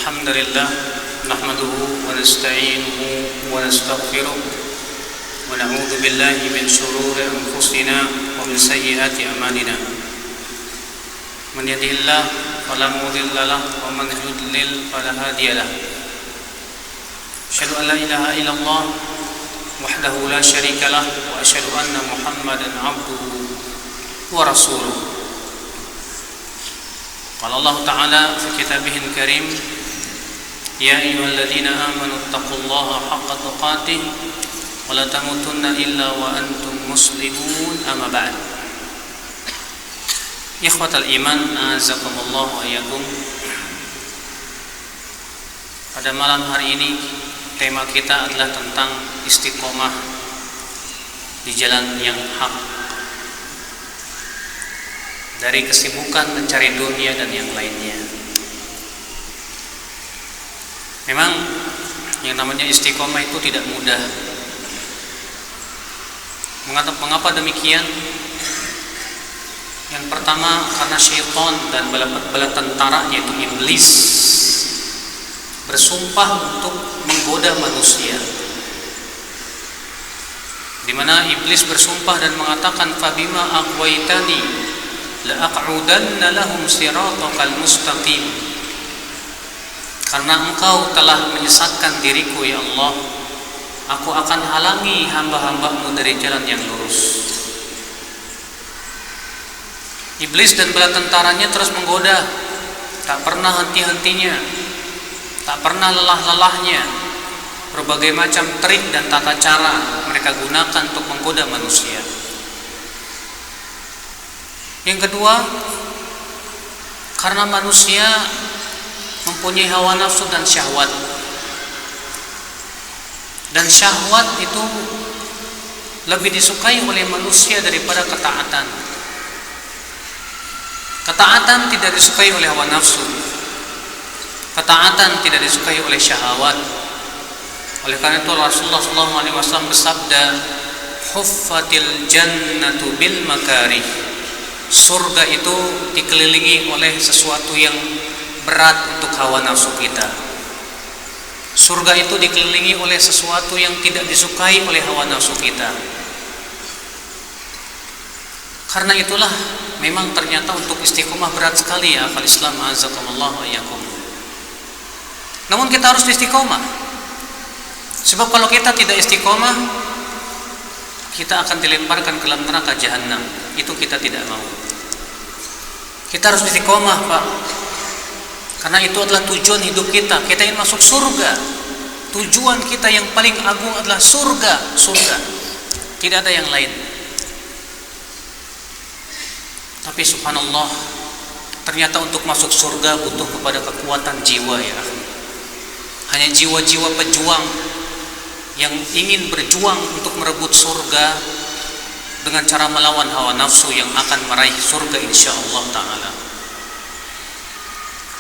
الحمد لله نحمده ونستعينه ونستغفره ونعوذ بالله من شرور أنفسنا ومن سيئات أعمالنا من يهده الله فلا مضل له ومن يضلل فلا هادي له أشهد أن لا إله إلا الله وحده لا شريك له وأشهد أن محمدا عبده ورسوله قال الله تعالى في كتابه الكريم يا أيها الذين آمنوا اتقوا الله حق تقاته ولا تموتن إلا وأنتم مسلمون أما بعد Ikhwatal iman, a'azakumullah wa iyyakum. Pada malam hari ini tema kita adalah tentang istiqomah di jalan yang hak, dari kesibukan mencari dunia dan yang lainnya. Memang yang namanya istiqomah itu tidak mudah. Mengapa demikian? Yang pertama karena syaitan dan bala tentaranya itu iblis bersumpah untuk menggoda manusia, di mana iblis bersumpah dan mengatakan fabima aghwaytani la aq'udanna lahum siratal mustaqim, karena engkau telah menyesatkan diriku ya Allah, aku akan halangi hamba-hambamu dari jalan yang lurus. Iblis dan bala tentaranya terus menggoda, tak pernah henti-hentinya, tak pernah lelah-lelahnya. Berbagai macam trik dan tata cara mereka gunakan untuk menggoda manusia. Yang kedua, karena manusia mempunyai hawa nafsu dan syahwat. Dan syahwat itu lebih disukai oleh manusia daripada ketaatan. Ketaatan tidak disukai oleh hawa nafsu. Ketaatan tidak disukai oleh syahwat. Oleh karena itu Rasulullah SAW bersabda, "Huffatil jannatu bil makarih." Surga itu dikelilingi oleh sesuatu yang berat untuk hawa nafsu kita. Surga itu dikelilingi oleh sesuatu yang tidak disukai oleh hawa nafsu kita. Karena itulah memang ternyata untuk istiqomah berat sekali ya akhwal Islam, azakumullah wa iyyakum. Namun kita harus istiqomah. Sebab kalau kita tidak istiqomah, kita akan dilemparkan ke dalam neraka jahanam. Itu kita tidak mau. Kita harus istiqomah, Pak. Karena itu adalah tujuan hidup kita. Kita ingin masuk surga. Tujuan kita yang paling agung adalah surga, surga. Tidak ada yang lain. Tapi subhanallah, ternyata untuk masuk surga butuh kepada kekuatan jiwa ya. Hanya jiwa-jiwa pejuang yang ingin berjuang untuk merebut surga dengan cara melawan hawa nafsu yang akan meraih surga insyaallah ta'ala.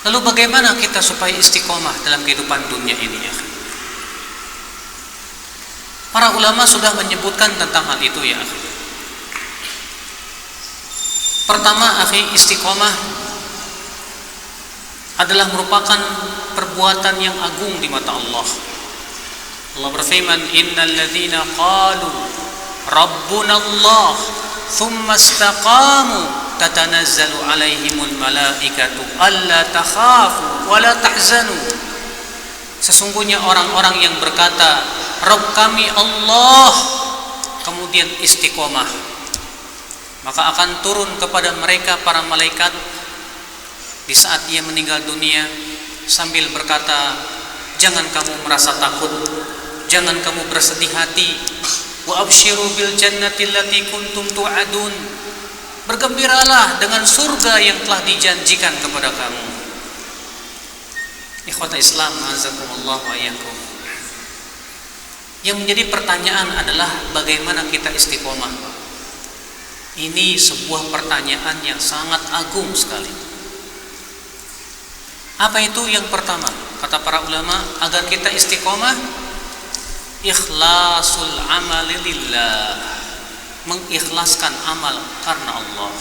Lalu bagaimana kita supaya istiqomah dalam kehidupan dunia ini ya? Para ulama sudah menyebutkan tentang hal itu ya. Pertama, akhi, istiqomah adalah merupakan perbuatan yang agung di mata Allah. Allah berfirman, "Innal ladzina qalu rabbuna Allah tsumma istaqamu tatanazzalu 'alaihimul malaikatu alla takhafu wa la tahzanu." Sesungguhnya orang-orang yang berkata, "Rabb kami Allah," kemudian istiqomah, maka akan turun kepada mereka para malaikat di saat ia meninggal dunia sambil berkata, "Jangan kamu merasa takut, jangan kamu bersedih hati. Wa absyiru bil jannati allati kuntum tu'adun." Bergembiralah dengan surga yang telah dijanjikan kepada kamu. Ikhwata Islam, azakumullah wa iyyakum. Yang menjadi pertanyaan adalah bagaimana kita istiqomah? Ini sebuah pertanyaan yang sangat agung sekali. Apa itu yang pertama? Kata para ulama, agar kita istiqomah, ikhlasul amali lillah, mengikhlaskan amal karena Allah.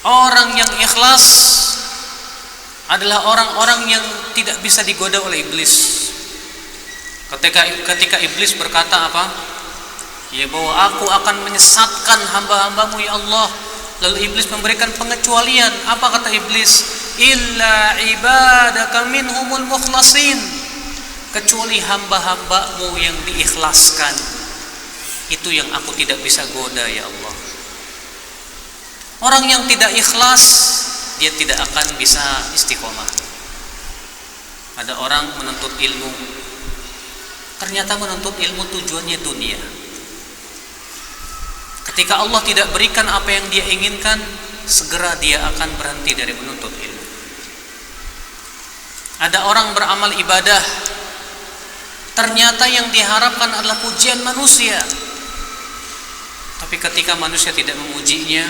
Orang yang ikhlas adalah orang-orang yang tidak bisa digoda oleh iblis. Ketika iblis berkata apa? Ya, bahwa aku akan menyesatkan hamba-hambamu ya Allah. Lalu iblis memberikan pengecualian. Apa kata iblis? Illa ibadaka minhumul mukhlasin, kecuali hamba-hambamu yang diikhlaskan. Itu yang aku tidak bisa goda ya Allah. Orang yang tidak ikhlas, dia tidak akan bisa istiqomah. Ada orang menuntut ilmu, ternyata menuntut ilmu tujuannya dunia. Ketika Allah tidak berikan apa yang dia inginkan, segera dia akan berhenti dari menuntut ilmu. Ada orang beramal ibadah, ternyata yang diharapkan adalah pujian manusia. Tapi ketika manusia tidak memujinya,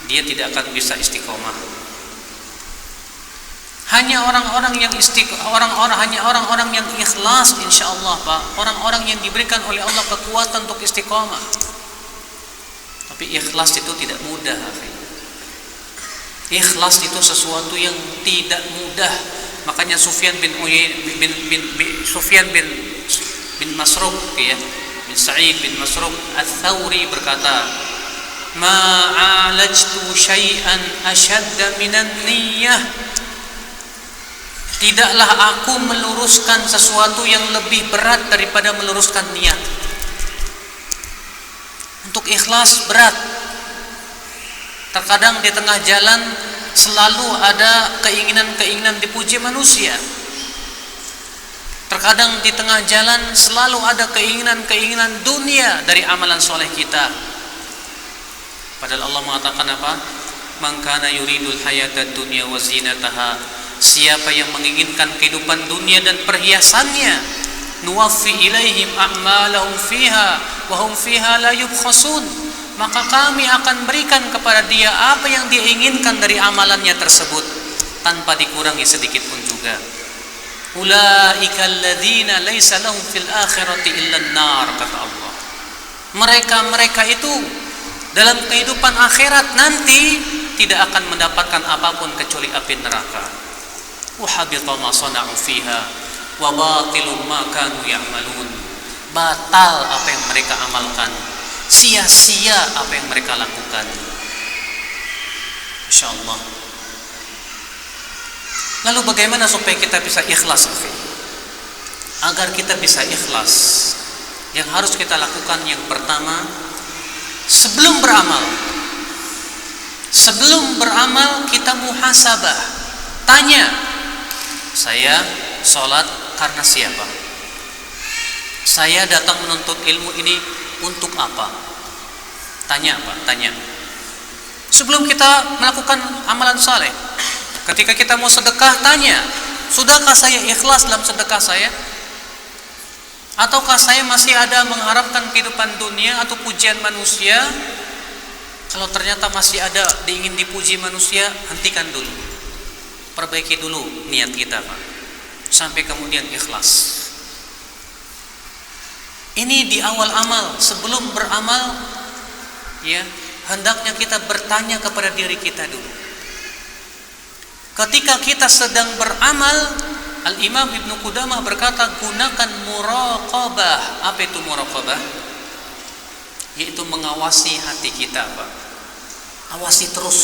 dia tidak akan bisa istiqomah. Hanya orang-orang yang orang-orang yang ikhlas, insyaallah Pak, orang-orang yang diberikan oleh Allah kekuatan untuk istiqomah. Tapi ikhlas itu tidak mudah. Ikhlas itu sesuatu yang tidak mudah. Makanya Sufyan bin Masruq ya, bin Sa'id bin Masruq Ats-Tsauri berkata, "Ma'alajtu syai'an ashadda minan niyyah." Tidaklah aku meluruskan sesuatu yang lebih berat daripada meluruskan niat. Untuk ikhlas berat. Terkadang di tengah jalan selalu ada keinginan-keinginan dipuji manusia. Terkadang di tengah jalan selalu ada keinginan-keinginan dunia dari amalan soleh kita. Padahal Allah mengatakan apa? Man kana yuridul hayatad dunya wa zinataha. Siapa yang menginginkan kehidupan dunia dan perhiasannya, nuwaffi ilaihim a'malahum fiha wa hum fiha la yubkhasun. Maka kami akan berikan kepada dia apa yang dia inginkan dari amalannya tersebut tanpa dikurangi sedikit pun juga. Ulaika alladzina laisa lahum fil akhirati illa an-nar, kata Allah. Mereka itu dalam kehidupan akhirat nanti tidak akan mendapatkan apapun kecuali api neraka. Wa habita ma sana'u fiha wa batilun ma kanu ya'malun. Batal apa yang mereka amalkan, sia-sia apa yang mereka lakukan. Insyaallah. Lalu bagaimana supaya kita bisa ikhlas? Agar kita bisa ikhlas, yang harus kita lakukan yang pertama, sebelum beramal kita muhasabah. Tanya, saya sholat karena siapa? Saya datang menuntut ilmu ini untuk apa? Tanya apa? Tanya. Sebelum kita melakukan amalan saleh, ketika kita mau sedekah, tanya, sudahkah saya ikhlas dalam sedekah saya? Ataukah saya masih ada mengharapkan kehidupan dunia atau pujian manusia? Kalau ternyata masih ada ingin dipuji manusia, hentikan dulu. Perbaiki dulu niat kita, Pak. Sampai kemudian ikhlas. Ini di awal amal, sebelum beramal, ya, hendaknya kita bertanya kepada diri kita dulu. Ketika kita sedang beramal, Al-Imam Ibnu Qudamah berkata, gunakan muraqabah. Apa itu muraqabah? Yaitu mengawasi hati kita, Pak. Awasi terus,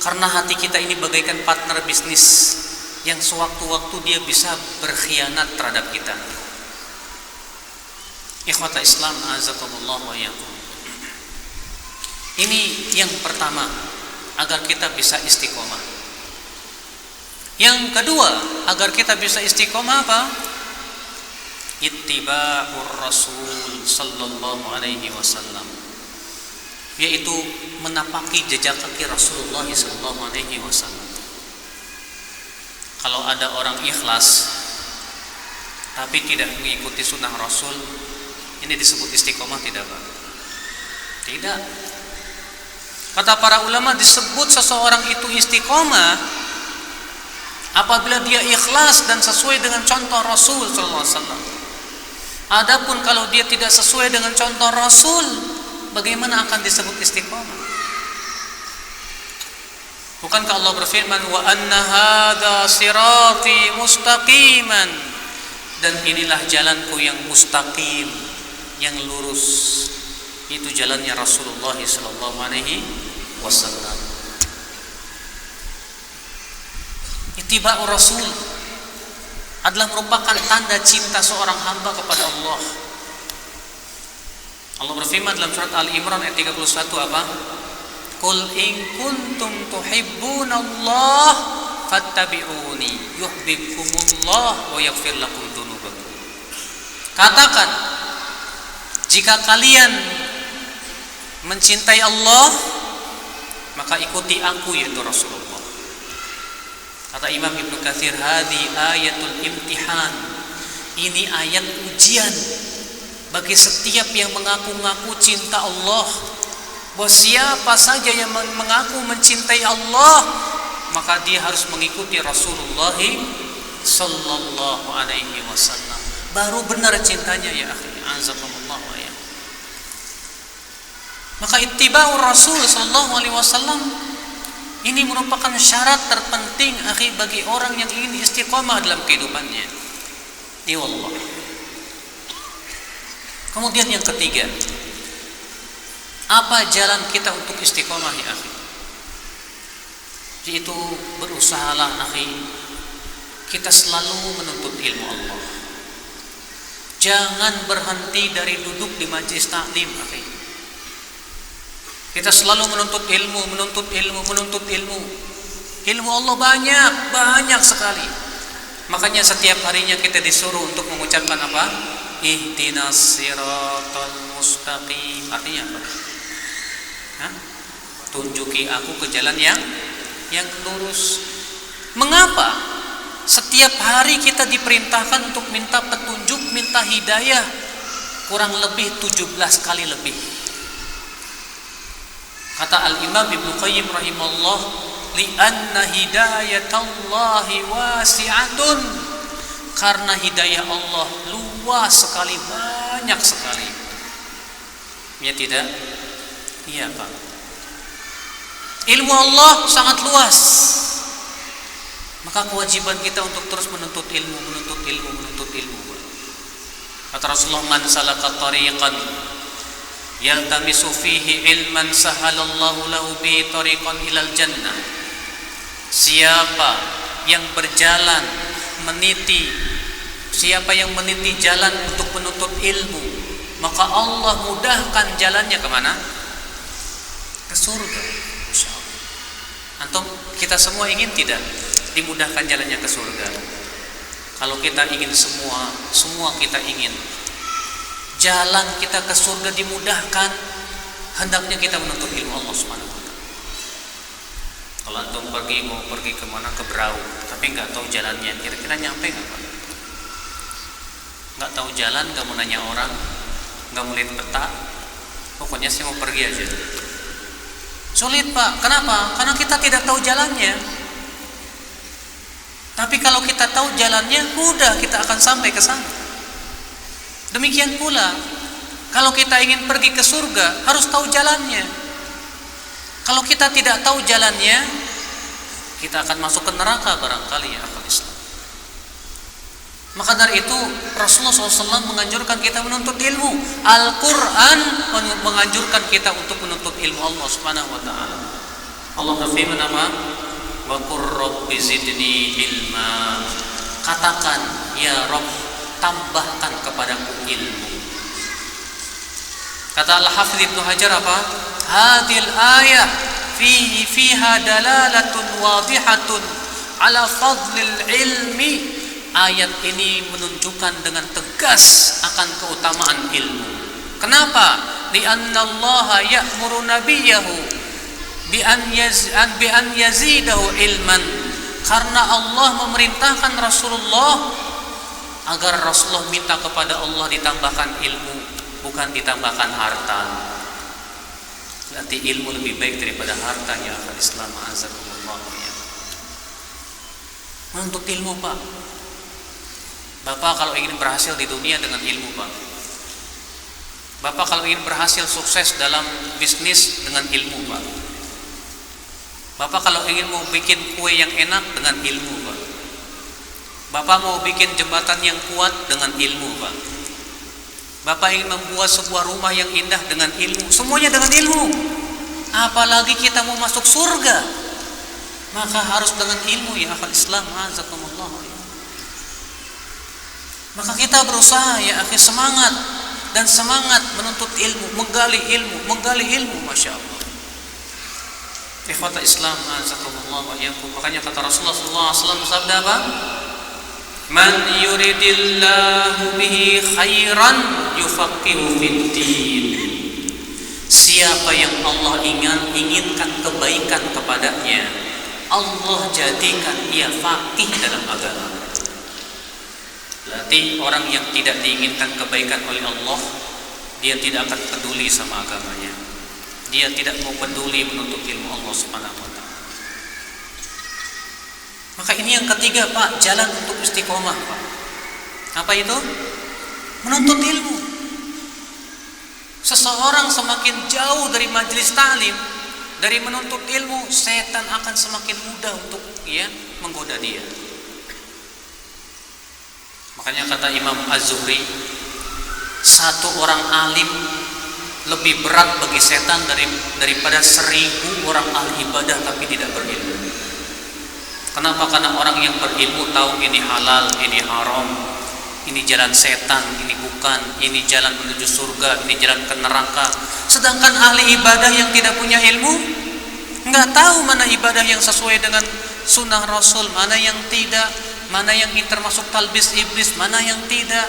karena hati kita ini bagaikan partner bisnis yang sewaktu-waktu dia bisa berkhianat terhadap kita. Ikhwata Islam, azakumullah wa iyyakum. Ini yang pertama, agar kita bisa istiqomah. Yang kedua, agar kita bisa istiqomah apa? Ittiba'ur Rasul sallallahu alaihi wasallam. Yaitu menapaki jejak kaki Rasulullah sallallahu alaihi wasallam. Kalau ada orang ikhlas tapi tidak mengikuti sunnah Rasul, ini disebut istiqomah tidak, Pak? Tidak. Kata para ulama, disebut seseorang itu istiqomah apabila dia ikhlas dan sesuai dengan contoh Rasul sallallahu alaihi wasallam. Adapun kalau dia tidak sesuai dengan contoh Rasul, bagaimana akan disebut istiqomah? Bukankah Allah berfirman, wa anna hadza sirati mustaqiman, dan inilah jalanku yang mustaqim, yang lurus. Itu jalannya Rasulullah sallallahu alaihi wasallam. Ittiba'ur Rasul adalah merupakan tanda cinta seorang hamba kepada Allah. Allah berfirman dalam surat Ali Imran ayat 31 apa? Qul in kuntum tuhibbunallah fattabi'uni yuhibbukumullah wa yaghfir lakum dzunubakum. Katakan, jika kalian mencintai Allah, maka ikuti aku, yaitu Rasulullah. Kata Imam Ibnu Katsir, hadi ayatul imtihan. Ini ayat ujian bagi setiap yang mengaku-ngaku cinta Allah. Bahwa siapa saja yang mengaku mencintai Allah, maka dia harus mengikuti Rasulullah sallallahu alaihi wasallam. Baru benar cintanya, ya akhi, azakumullah ya. Maka ittiba'ur Rasul sallallahu alaihi wasallam ini merupakan syarat terpenting, akhi, bagi orang yang ingin istiqamah dalam kehidupannya. Ya Allah. Kemudian yang ketiga, apa jalan kita untuk istiqamah, ya akhi? Yaitu berusahalah, akhi, kita selalu menuntut ilmu Allah. Jangan berhenti dari duduk di majelis taklim, akhi. Kita selalu menuntut ilmu, menuntut ilmu, menuntut ilmu. Ilmu Allah banyak sekali. Makanya setiap harinya kita disuruh untuk mengucapkan apa? Ihdinas siratal mustaqim. Artinya apa? Hah? Tunjuki aku ke jalan yang lurus. Mengapa? Setiap hari kita diperintahkan untuk minta petunjuk, minta hidayah, kurang lebih 17 kali lebih. Kata Al-Imam Ibnu Qayyim rahimahullah, li'anna hidayatallahi wasi'atun, karena hidayah Allah luas sekali, banyak sekali. Ya tidak? Iya, Pak. Ilmu Allah sangat luas. Maka kewajiban kita untuk terus menuntut ilmu, menuntut ilmu, menuntut ilmu. Kata Rasulullah, man salaka tariqan yaltamisu fihi ilman sahalallahu lahu bihi tariqan ilal jannah. Siapa yang berjalan meniti, siapa yang meniti jalan untuk menuntut ilmu, maka Allah mudahkan jalannya kemana? Ke surga. Insyaallah. Antum, kita semua ingin tidak dimudahkan jalannya ke surga? Kalau kita ingin, semua kita ingin jalan kita ke surga dimudahkan, hendaknya kita menuntut ilmu Allah Subhanahu wa taala. Kalau antum mau pergi kemana, ke Berau, tapi nggak tahu jalannya, kira-kira nyampe nggak, Pak? Nggak tahu jalan, nggak mau nanya orang, nggak mau lihat peta, pokoknya saya mau pergi aja. Sulit, Pak. Kenapa? Karena kita tidak tahu jalannya. Tapi kalau kita tahu jalannya, mudah kita akan sampai ke sana. Demikian pula, kalau kita ingin pergi ke surga, harus tahu jalannya. Kalau kita tidak tahu jalannya, kita akan masuk ke neraka barangkali, ya akal Islam. Maka dari itu Rasulullah SAW menganjurkan kita menuntut ilmu. Al-Quran menganjurkan kita untuk menuntut ilmu Allah Subhanahu wa ta'ala. Allah berfirman apa? Wa qur rabbi zidni ilma. Katakan, ya Rabb, tambahkan kepadaku ilmu. Kata Al-Hafidz Ibnu Hajar apa? Hadil ayah fiha dalalatun wadihatun ala fadlil ilmi. Ayat ini menunjukkan dengan tegas akan keutamaan ilmu. Kenapa? Li'anna Allah ya'muru nabiyahu bi an yazidahu ilman. Karena Allah memerintahkan Rasulullah agar Rasulullah minta kepada Allah ditambahkan ilmu, bukan ditambahkan harta. Berarti ilmu lebih baik daripada harta, ya akal Islam, azakumullah ya. Menuntut ilmu, Pak. Bapak kalau ingin berhasil di dunia dengan ilmu, Pak. Bapak kalau ingin berhasil sukses dalam bisnis dengan ilmu, Pak. Bapak kalau ingin mau bikin kue yang enak dengan ilmu, Pak. Bapak mau bikin jembatan yang kuat dengan ilmu, Pak. Bapak ingin membuat sebuah rumah yang indah dengan ilmu. Semuanya dengan ilmu. Apalagi kita mau masuk surga, maka harus dengan ilmu, ya akhal Islam, azakumullah. Maka kita berusaha, ya akhi, semangat dan semangat menuntut ilmu, menggali ilmu, masya Allah. Ikhwata Islam, azakumullah wa iyyakum. Makanya kata Rasulullah SAW bersabda apa? Man yuridillahu bihi khairan yufaqihu fiddin. Siapa yang Allah inginkan kebaikan kepadanya, Allah jadikan ia faqih dalam agama. Berarti orang yang tidak diinginkan kebaikan oleh Allah, dia tidak akan peduli sama agamanya. Dia tidak mau peduli menuntut ilmu Allah Subhanahu wa taala. Maka ini yang ketiga, Pak, jalan untuk istiqomah, Pak. Apa itu? Menuntut ilmu. Seseorang semakin jauh dari majelis ta'lim, dari menuntut ilmu, setan akan semakin mudah untuk menggoda dia. Makanya kata Imam Az-Zuhri, satu orang alim lebih berat bagi setan daripada 1000 orang ahli ibadah tapi tidak berilmu. Kenapa? Karena orang yang berilmu tahu ini halal, ini haram, ini jalan setan, ini bukan, ini jalan menuju surga, ini jalan ke neraka. Sedangkan ahli ibadah yang tidak punya ilmu, nggak tahu mana ibadah yang sesuai dengan sunnah Rasul, mana yang tidak, mana yang termasuk talbis iblis, mana yang tidak.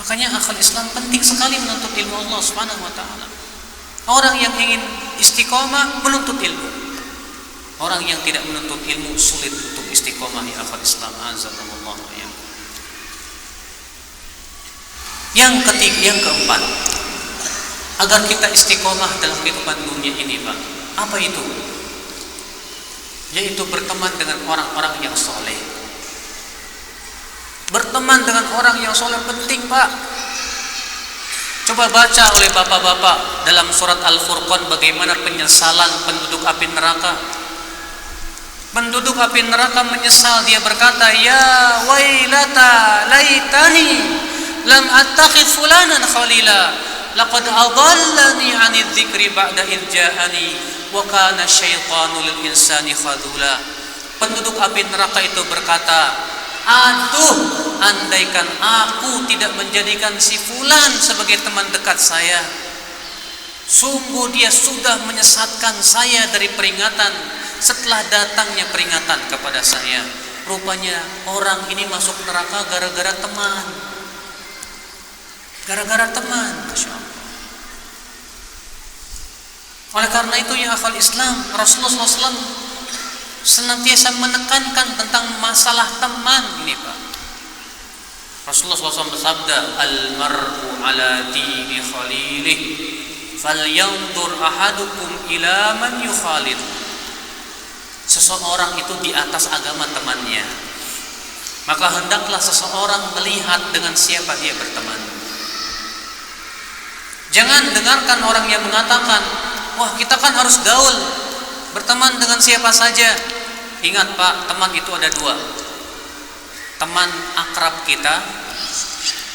Makanya akal Islam penting sekali menuntut ilmu Allah Subhanahu wa taala. Orang yang ingin istiqomah menuntut ilmu. Orang yang tidak menuntut ilmu sulit untuk istiqomah, ya akal Islam, azakumullah. Yang ketiga, yang keempat, agar kita istiqomah dalam kehidupan dunia ini, Pak. Apa itu? Yaitu berteman dengan orang-orang yang soleh. Berteman dengan orang yang soleh penting, Pak. Coba baca oleh bapak-bapak dalam surat Al-Furqan bagaimana penyesalan penduduk api neraka. Penduduk api neraka menyesal, dia berkata, ya wailata laitani lam attakhid fulanan khalila laqad adallani 'anidz dzikri ba'da idz ja'ani wa kana syaitanu lil insani khadula. Penduduk api neraka itu berkata, aduh, andaikan aku tidak menjadikan si fulan sebagai teman dekat saya. Sungguh dia sudah menyesatkan saya dari peringatan setelah datangnya peringatan kepada saya. Rupanya orang ini masuk neraka gara-gara teman. Gara-gara teman, Masya Allah. Oleh karena itu, ya akhwal Islam, Rasulullah SAW senantiasa menekankan tentang masalah teman ini, Pak. Rasulullah SAW bersabda, al-mar'u ala dini khalilih falyanzur ahadukum ila man yukhalil. Seseorang itu di atas agama temannya, maka hendaklah seseorang melihat dengan siapa dia berteman. Jangan dengarkan orang yang mengatakan, wah, kita kan harus gaul, berteman dengan siapa saja. Ingat, Pak, teman itu ada dua. Teman akrab kita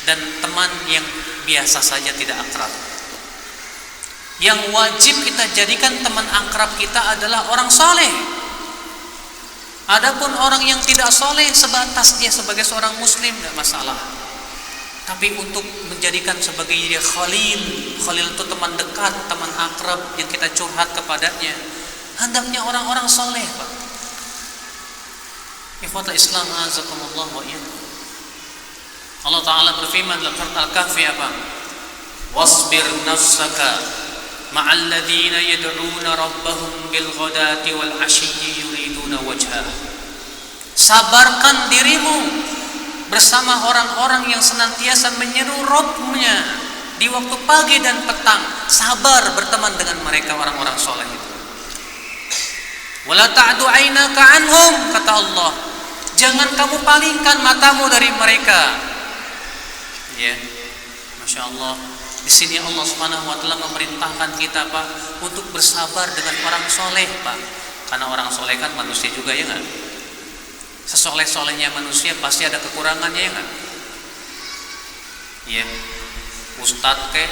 dan teman yang biasa saja tidak akrab. Yang wajib kita jadikan teman akrab kita adalah orang soleh. Adapun orang yang tidak soleh, sebatas dia sebagai seorang muslim, tidak masalah. Tapi untuk menjadikan sebagai dia khalil itu teman dekat, teman akrab yang kita curhat kepadanya, hendaknya orang-orang soleh, Pak. Ikhwatul Islam, azakumullah wa iyyakum. Allah Ta'ala berfirman dalam surat Al-Kahfi apa? Wasbir nafsaka ma'al ladzina yad'una rabbahum bil ghadati wal 'ashiyyi yuriduna wajhah. Sabarkan dirimu bersama orang-orang yang senantiasa menyeru Rabb-Nya di waktu pagi dan petang. Sabar berteman dengan mereka, orang-orang soleh itu. Wala ta'du 'ainaka anhum, kata Allah. Jangan kamu palingkan matamu dari mereka. Ya, Masya Allah. Di sini Allah Subhanahu wa taala memerintahkan kita, Pak, untuk bersabar dengan orang soleh, Pak. Karena orang soleh kan manusia juga, ya nggak? Sesoleh-solehnya manusia pasti ada kekurangannya, ya nggak? Ya, ustadz kek,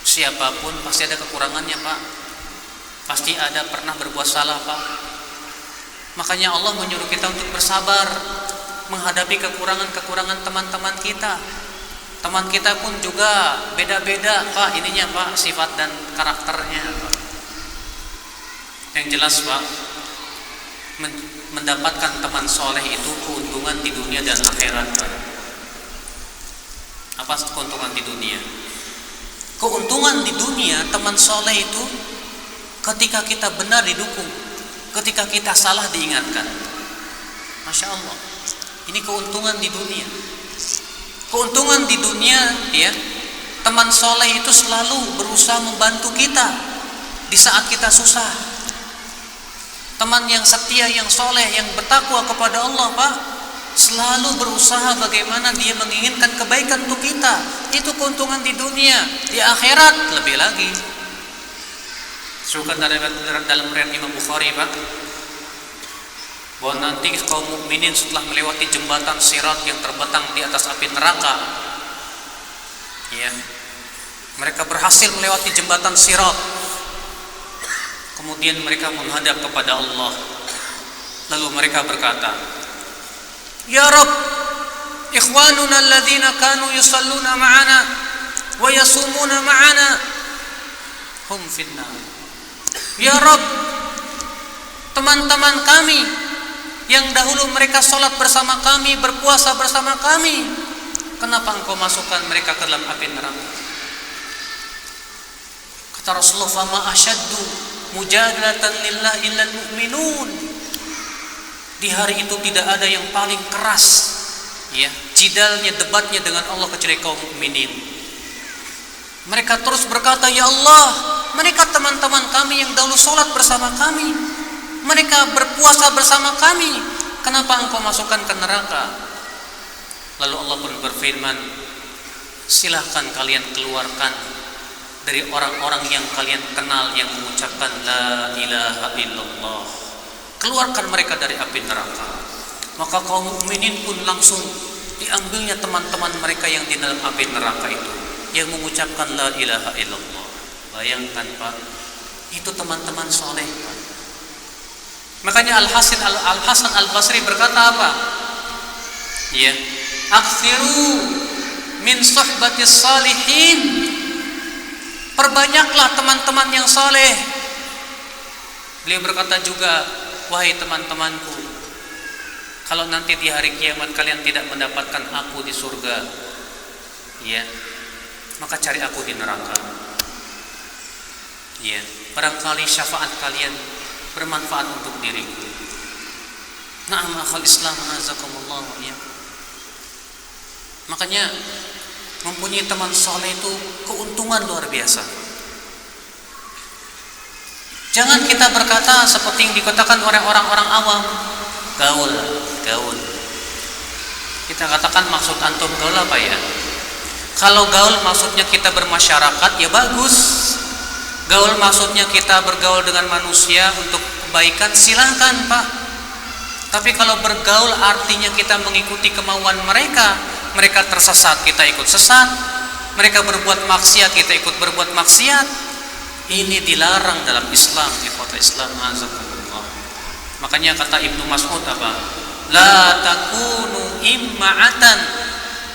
siapapun pasti ada kekurangannya, Pak. Pasti ada pernah berbuat salah, Pak. Makanya Allah menyuruh kita untuk bersabar menghadapi kekurangan-kekurangan teman-teman kita. Teman kita pun juga beda-beda, Pak, ininya, Pak, sifat dan karakternya, Pak. Yang jelas, Pak, mendapatkan teman soleh itu keuntungan di dunia dan akhirat, Pak. Apa keuntungan di dunia? Keuntungan di dunia, teman soleh itu ketika kita benar didukung, ketika kita salah diingatkan. Masya Allah, ini keuntungan di dunia. Keuntungan di dunia, ya, teman soleh itu selalu berusaha membantu kita di saat kita susah. Teman yang setia, yang soleh, yang bertakwa kepada Allah, Pak, selalu berusaha bagaimana dia menginginkan kebaikan untuk kita. Itu keuntungan di dunia. Di akhirat lebih lagi. Suka dalam riwayat Imam Bukhari, Pak, bahwa nanti kaum mukminin setelah melewati jembatan Sirat yang terbentang di atas api neraka, ya, mereka berhasil melewati jembatan Sirat. Kemudian mereka menghadap kepada Allah. Lalu mereka berkata, "Ya Rabb, ikhwanuna alladzina kanu yusalluna ma'ana wa yasumuna ma'ana hum finnar." Ya Rabb, teman-teman kami yang dahulu mereka sholat bersama kami, berpuasa bersama kami, kenapa engkau masukkan mereka ke dalam api neraka? Kata Rasulullah, "Fama asyaddu mujadalatan lillah illal mu'minun." Di hari itu tidak ada yang paling keras, ya, jidalnya, debatnya dengan Allah kecuali kaum mukminin. Mereka terus berkata, "Ya Allah, mereka teman-teman kami yang dahulu sholat bersama kami, mereka berpuasa bersama kami, kenapa engkau masukkan ke neraka?" Lalu Allah pun berfirman, "Silahkan kalian keluarkan dari orang-orang yang kalian kenal yang mengucapkan la ilaha illallah. Keluarkan mereka dari api neraka." Maka kaum mukminin pun langsung diambilnya teman-teman mereka yang di dalam api neraka itu, yang mengucapkan la ilaha illallah. Bayangkan, Pak, itu teman-teman soleh, Pak. Makanya Al-Hasan Al-Basri berkata apa? Ya, "Aktsiru min suhbatis salihin." Perbanyaklah teman-teman yang saleh. Beliau berkata juga, "Wahai teman-temanku, kalau nanti di hari kiamat kalian tidak mendapatkan aku di surga, ya, maka cari aku di neraka. Ya, barangkali syafaat kalian bermanfaat untuk diriku." Na'am akhal Islam, azakumullah, ya. Makanya mempunyai teman soleh itu keuntungan luar biasa. Jangan kita berkata seperti yang dikatakan oleh orang-orang awam, gaul. Kita katakan, maksud antum gaul apa ya? Kalau gaul maksudnya kita bermasyarakat, ya bagus. Gaul maksudnya kita bergaul dengan manusia untuk kebaikan, silakan, Pak. Tapi kalau bergaul artinya kita mengikuti kemauan mereka, mereka tersesat, kita ikut sesat. Mereka berbuat maksiat, kita ikut berbuat maksiat. Ini dilarang dalam Islam, ikhwata Islam, azakumullah. Makanya kata Ibnu Mas'ud apa? La takunu imma'atan.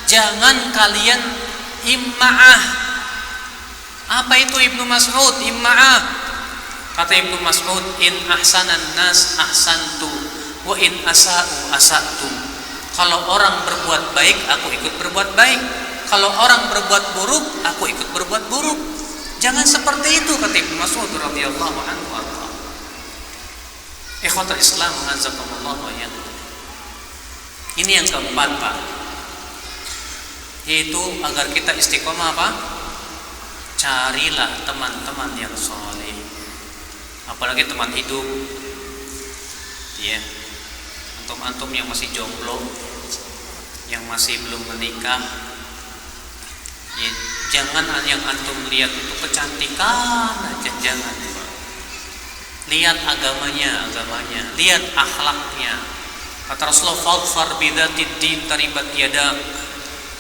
Jangan kalian imma'ah. Apa itu Ibnu Mas'ud? Imma'ah. Kata Ibnu Mas'ud, "In ahsanan nas ahsantu, wa in asa'u asa'tu." Kalau orang berbuat baik, aku ikut berbuat baik. Kalau orang berbuat buruk, aku ikut berbuat buruk. Jangan seperti itu, kata Ibnu Mas'ud radhiyallahu anhu. Ikhwatul Islam, azakumullah wa iyyakum. Ini yang keempat, Pak, yaitu agar kita istiqomah, apa? Carilah teman-teman yang soleh, apalagi teman hidup, ya. Antum yang masih jomblo, yang masih belum menikah, ya, jangan yang antum lihat itu kecantikan aja, jangan. lihat agamanya, lihat akhlaknya. Kata Rasulullah, "Fadfar bidzatid din taribat yadak."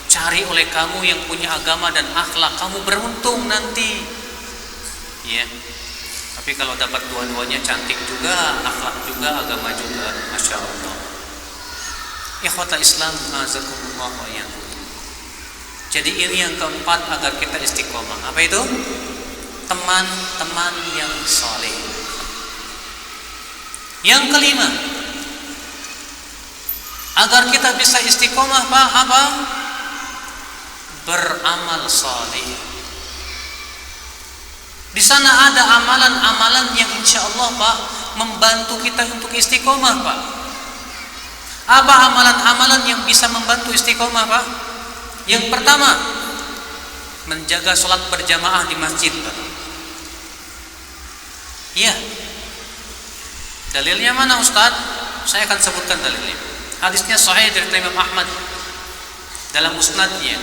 Cari oleh kamu yang punya agama dan akhlak, kamu beruntung nanti. Ya. Tapi kalau dapat dua-duanya, cantik juga, akhlak juga, agama juga, masya Allah. Ikhwata Islam, azakumullah wa iyyakum. Jadi ini yang keempat agar kita istiqomah. Apa itu? Teman-teman yang saleh. Yang kelima, agar kita bisa istiqomah apa? Beramal saleh. Di sana ada amalan-amalan yang insya Allah Pak membantu kita untuk istiqomah Pak. Apa amalan-amalan yang bisa membantu istiqomah Pak? Yang pertama, menjaga sholat berjamaah di masjid Pak. Iya. Dalilnya mana Ustaz? Saya akan sebutkan dalilnya. Hadisnya sahih dari Imam Ahmad dalam musnadnya.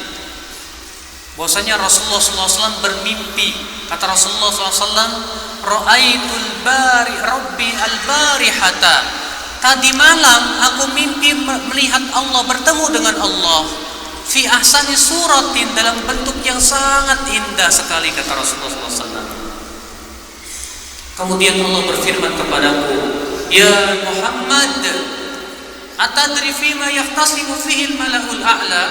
Bahwasanya Rasulullah SAW bermimpi. Kata Rasulullah SAW, "Ra'aitul bari Rabbi al-barihata." Tadi malam aku mimpi melihat Allah, bertemu dengan Allah. Fi ahsani suratin, dalam bentuk yang sangat indah sekali, kata Rasulullah SAW. Kemudian Allah berfirman kepadaku, "Ya Muhammad, atadri fima yahtasimu fihi al-mala'ul a'la?"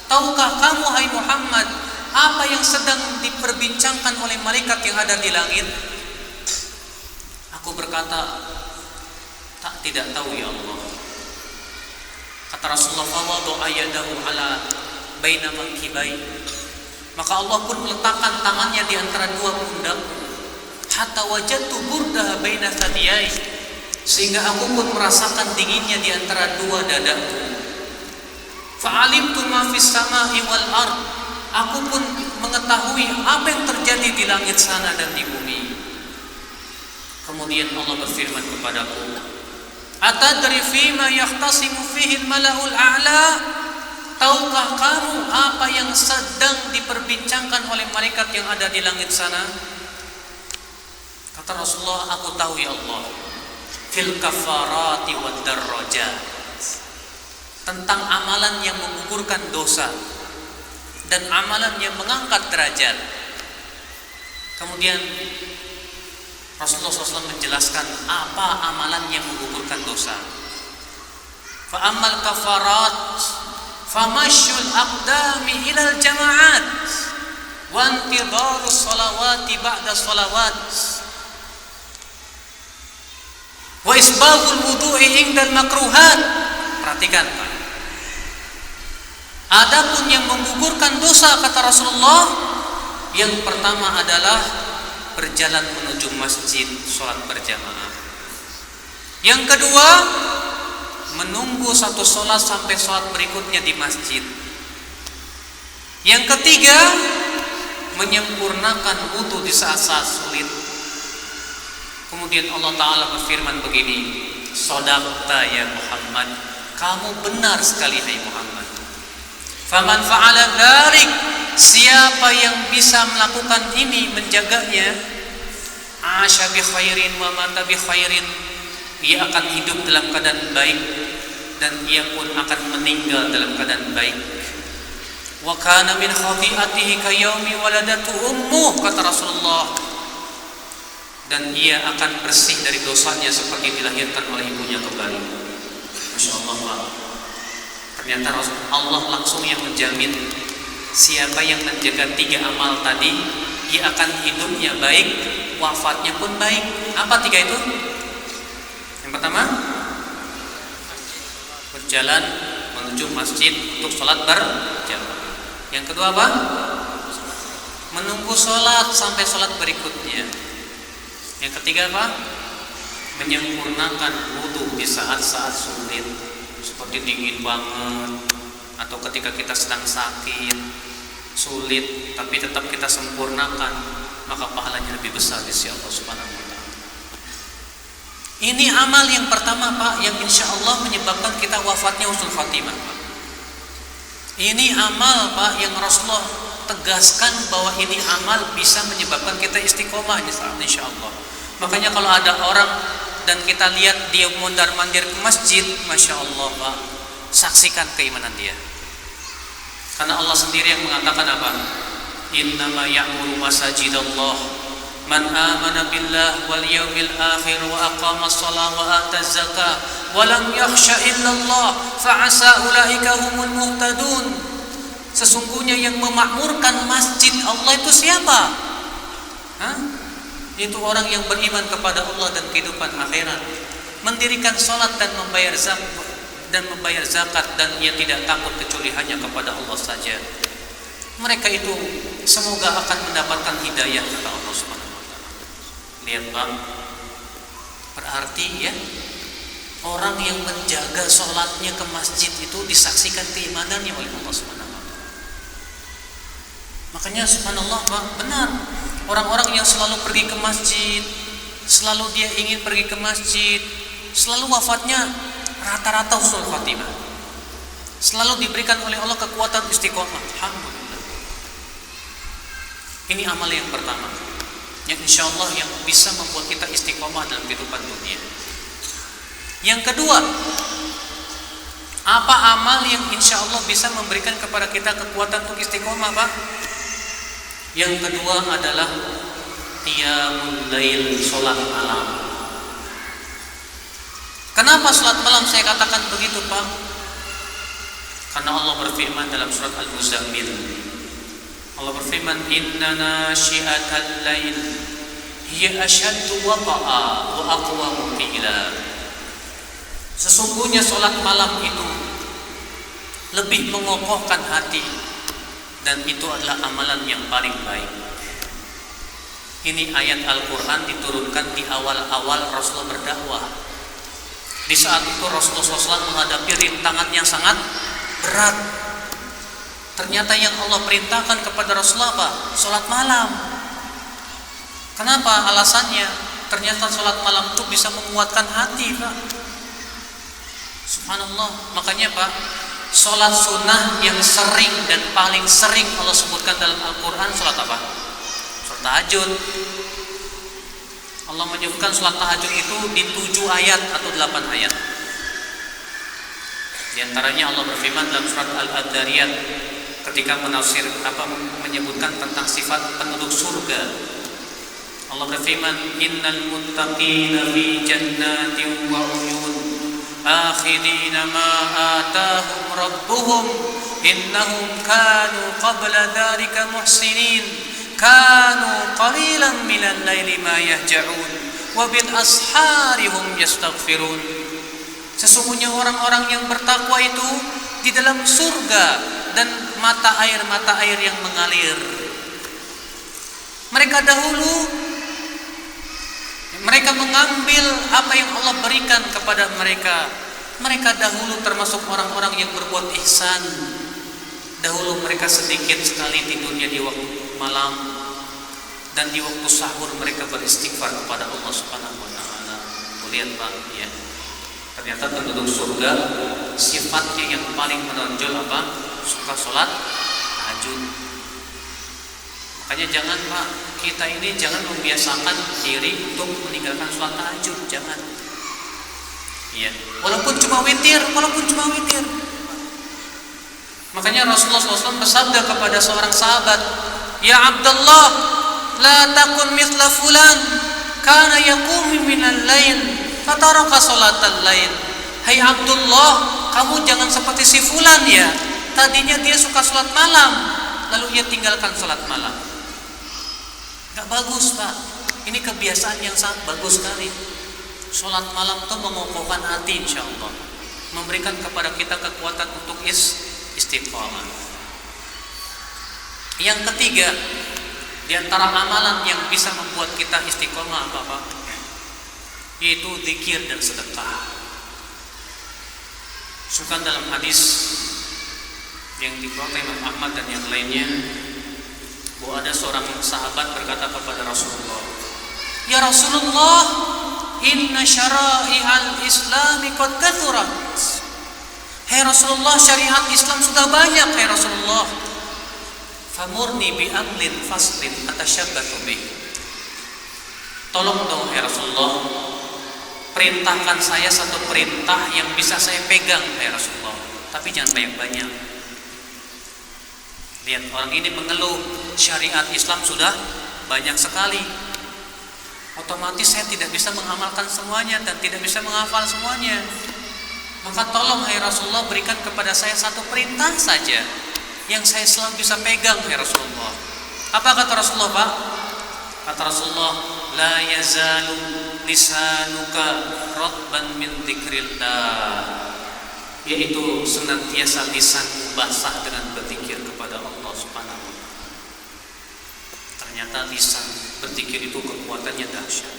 Tahukah kamu hai Muhammad apa yang sedang diperbincangkan oleh malaikat yang ada di langit? Aku berkata, tidak tahu ya Allah. Kata Rasulullah, "Fawadha yadahu ala baina mankibai." Maka Allah pun meletakkan tangannya di antara dua pundakku. Hatta wajadtu burdaha baina thadiyai, sehingga aku pun merasakan dinginnya di antara dua dadaku. Fa'alimtu ma fis sama'i wal ard. Aku pun mengetahui apa yang terjadi di langit sana dan di bumi. Kemudian Allah berfirman kepadaku, "Atadri fima yahtasimu fihi al-mala'ul a'la?" Tahukah kamu apa yang sedang diperbincangkan oleh malaikat yang ada di langit sana? Kata Rasulullah, "Aku tahu ya Allah. Fil kafarati wad darajat." Tentang amalan yang menggugurkan dosa dan amalan yang mengangkat derajat. Kemudian Rasulullah SAW menjelaskan apa amalan yang menggugurkan dosa. Fa ammal kafarat famashul aqdami ilal jama'at wa intidharus salawati ba'da salawat wa isbabul wudu'i indal makruhat. Perhatikan Pak. Adapun yang menggugurkan dosa, kata Rasulullah, yang pertama adalah berjalan menuju masjid, sholat berjamaah. Yang kedua, menunggu satu sholat sampai sholat berikutnya di masjid. Yang ketiga, menyempurnakan wudu di saat-saat sulit. Kemudian Allah Ta'ala berfirman begini, "Shadaqta ya Muhammad." Kamu benar sekali hai Muhammad. Faman fa'ala dzalik, siapa yang bisa melakukan ini, menjaganya, asya bi khairin wa mata bi khairin, ia akan hidup dalam keadaan baik dan ia pun akan meninggal dalam keadaan baik. Wa kana min khati'atihi kayaumi waladatu ummuh, kata Rasulullah, dan ia akan bersih dari dosanya seperti dilahirkan oleh ibunya kembali. Masya Allah Pak. Ternyata Allah langsung yang menjamin siapa yang menjaga 3 amal tadi, ia akan hidupnya baik, wafatnya pun baik. Apa 3 itu? Yang pertama, berjalan menuju masjid untuk sholat berjamaah. Yang kedua apa? Menunggu sholat sampai sholat berikutnya. Yang ketiga apa? Menyempurnakan wudu di saat-saat sulit, seperti dingin banget, atau ketika kita sedang sakit, sulit, tapi tetap kita sempurnakan, maka pahalanya lebih besar di sisi Allah Subhanahu wa Ta'ala. Ini amal yang pertama Pak, yang insya Allah menyebabkan kita wafatnya husnul khatimah Pak. Ini amal Pak yang Rasulullah tegaskan bahwa ini amal bisa menyebabkan kita istiqomah insya Allah. Makanya kalau ada orang dan kita lihat dia mondar-mandir ke masjid, Masya Allah Pak, saksikan keimanan dia. Karena Allah sendiri yang mengatakan apa? Innama ya'muru masajidallah man amana billah wal yawmil akhir wa aqama as-salah wa ata az-zakah wa lam yakhsha illallah fa asa ulaika humul muhtadun. Sesungguhnya yang memakmurkan masjid Allah itu siapa? Itu orang yang beriman kepada Allah dan kehidupan akhirat, mendirikan salat dan membayar zakat dan ia tidak takut kecuali hanya kepada Allah saja. Mereka itu semoga akan mendapatkan hidayah kata Allah Subhanahu wa taala. Lihat Bang, berarti ya orang yang menjaga salatnya ke masjid itu disaksikan keimanannya oleh Allah Subhanahu wa taala. Makanya subhanallah Bang, benar. Orang-orang yang selalu pergi ke masjid, selalu dia ingin pergi ke masjid, selalu wafatnya rata-rata husnul khatimah. Selalu diberikan oleh Allah kekuatan istiqomah. Alhamdulillah. Ini amal yang pertama, yang insya Allah yang bisa membuat kita istiqomah dalam kehidupan dunia. Yang kedua, apa amal yang insya Allah bisa memberikan kepada kita kekuatan untuk istiqomah Pak? Yang kedua adalah qiyamul lail, salat malam. Kenapa salat malam saya katakan begitu Pak? Karena Allah berfirman dalam surat Al-Muzammil. Allah berfirman, "Inna nasyi'atal lail hiya ashaddu wata'a wa aqwamu qila." Sesungguhnya salat malam itu lebih mengokohkan hati dan itu adalah amalan yang paling baik. Ini ayat Al-Quran diturunkan di awal-awal Rasulullah berdakwah. Di saat itu Rasulullah SAW menghadapi rintangan yang sangat berat. Ternyata yang Allah perintahkan kepada Rasulullah apa? Salat malam. Kenapa? Alasannya ternyata salat malam itu bisa menguatkan hati Pak. Subhanallah. Makanya Pak, salat sunnah yang sering dan paling sering Allah sebutkan dalam Al-Quran salat apa? Salat tahajud. Allah menyebutkan salat tahajud itu di 7 ayat atau 8 ayat. Di antaranya Allah berfirman dalam surat Al-Adhariyat ketika menyebutkan tentang sifat penduduk surga. Allah berfirman, "Innal muttaqina fi jannatin wa uyun akhidina ma atahum rabbuhum innahum kanu qabla dhalika muhsinin kanu qalilan minal laili ma yahja'un wa bil ashari hum yastaghfirun." Sesungguhnya orang-orang yang bertakwa itu di dalam surga dan mata air yang mengalir. Mereka mengambil apa yang Allah berikan kepada mereka. Mereka dahulu termasuk orang-orang yang berbuat ihsan. Dahulu mereka sedikit sekali tidurnya di waktu malam dan di waktu sahur mereka beristighfar kepada Allah Subhanahu wa taala. Lihat Pak, ya. Ternyata penduduk surga sifatnya yang paling menonjol apa? Suka salat tahajud. Makanya jangan Pak, kita ini jangan membiasakan diri untuk meninggalkan sholat tahajud, jangan. Iya, walaupun cuma witir. Makanya Rasulullah SAW bersabda kepada seorang sahabat, "Ya Abdullah, la takun mithla fulan, kana yaqumu minal lail, fataraka sholatal lail." Hai Abdullah, kamu jangan seperti si fulan ya. Tadinya dia suka sholat malam, lalu ia tinggalkan sholat malam. Gak bagus Pak. Ini kebiasaan yang sangat bagus sekali. Sholat malam itu mengokohkan hati insya Allah, memberikan kepada kita kekuatan untuk istiqomah. Yang ketiga, di antara amalan yang bisa membuat kita istiqomah apa Pak? Yaitu zikir dan sedekah. Sukan dalam hadis yang dikeluarkan Imam Ahmad dan yang lainnya, bahwa ada seorang sahabat berkata kepada Rasulullah, "Ya Rasulullah, inna syara'i'al islami qad kathurat." Hai Rasulullah, syariat Islam sudah banyak hai Rasulullah. Famurni bi amlin faslin atasyabbatu bih. tolong dong ya Rasulullah, perintahkan saya satu perintah yang bisa saya pegang ya Rasulullah, tapi jangan banyak-banyak. Lihat, orang ini mengeluh syariat Islam sudah banyak sekali, otomatis saya tidak bisa mengamalkan semuanya dan tidak bisa menghafal semuanya. Maka tolong hai Rasulullah, berikan kepada saya satu perintah saja yang saya selalu bisa pegang ya Rasulullah. Apa kata Rasulullah, Pak? Kata Rasulullah, la yazalu lisanuka ratban min dzikrillah, yaitu senantiasa lisanmu basah dengan berzikir kepada Allah Subhanahu wa taala. Ternyata lisan berzikir itu kekuatannya dahsyat.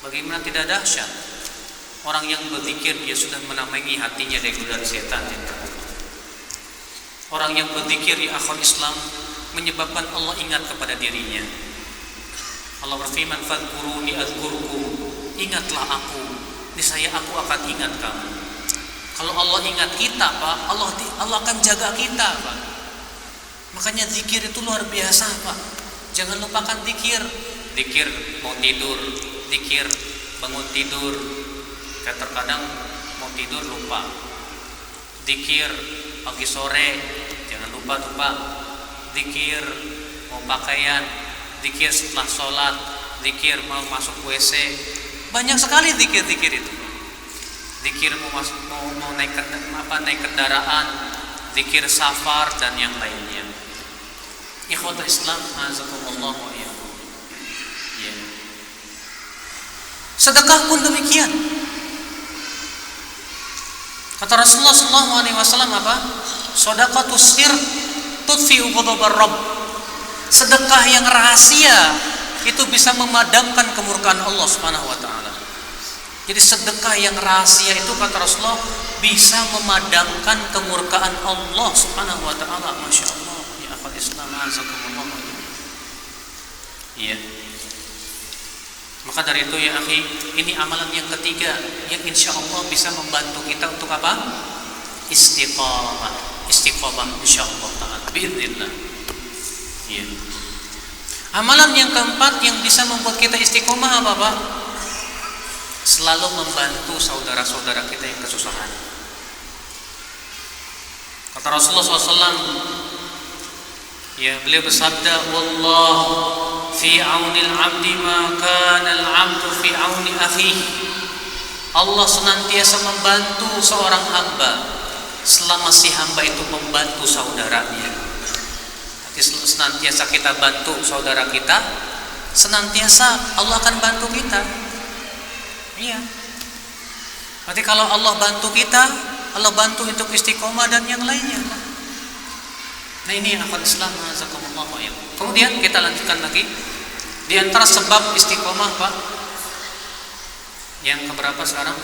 Bagaimana tidak dahsyat? Orang yang berzikir dia sudah menamengi hatinya dari godaan setan yang terkutuk. Orang yang berzikir di akhir Islam menyebabkan Allah ingat kepada dirinya. Allah berfirman, fadhkuruni adzkurkum, ingatlah aku, niscaya aku akan ingat kamu. Kalau Allah ingat kita, Pak, Allah akan jaga kita, Pak. Makanya zikir itu luar biasa, Pak. Jangan lupakan zikir. Zikir mau tidur, zikir bangun tidur. Kayak terkadang mau tidur lupa. Zikir pagi sore, jangan lupa tuh, Pak. Zikir mau pakaian, zikir setelah sholat, zikir mau masuk WC. Banyak sekali zikir-zikir itu. Zikir mau naik kendaraan, zikir safar dan yang lainnya. Ikhwatul Islam, azakumullah wa iyyakum. Ya. Sedekah pun demikian. Kata Rasulullah SAW apa? Shadaqatus sir tudfi'u ghadabar rabb. Sedekah yang rahasia itu bisa memadamkan kemurkaan Allah Subhanahu wa taala. Jadi sedekah yang rahasia itu kata Rasulullah bisa memadamkan kemurkaan Allah Subhanahu wa taala. Masya Allah, ya akhwat Islam, azakumullah. Iya. Maka dari itu ya akhi, ini amalan yang ketiga yang insya Allah bisa membantu kita untuk apa? Istiqamah insya Allah taala biidznillah. Iya. Amalan yang keempat yang bisa membuat kita istiqomah apa, Pak? Selalu membantu saudara-saudara kita yang kesusahan. Kata Rasulullah SAW, ya beliau bersabda, wallah fi aunil abdi ma kana al-abdu fi auni akhihi. Allah senantiasa membantu seorang hamba selama si hamba itu membantu saudaranya. Jadi senantiasa kita bantu saudara kita, senantiasa Allah akan bantu kita. Iya. Berarti kalau Allah bantu kita, Allah bantu untuk istiqomah dan yang lainnya. Nah ini akhwat Islam, jazakumullah khairan. Kemudian kita lanjutkan lagi. Di antara sebab istiqomah, Pak, yang keberapa sekarang?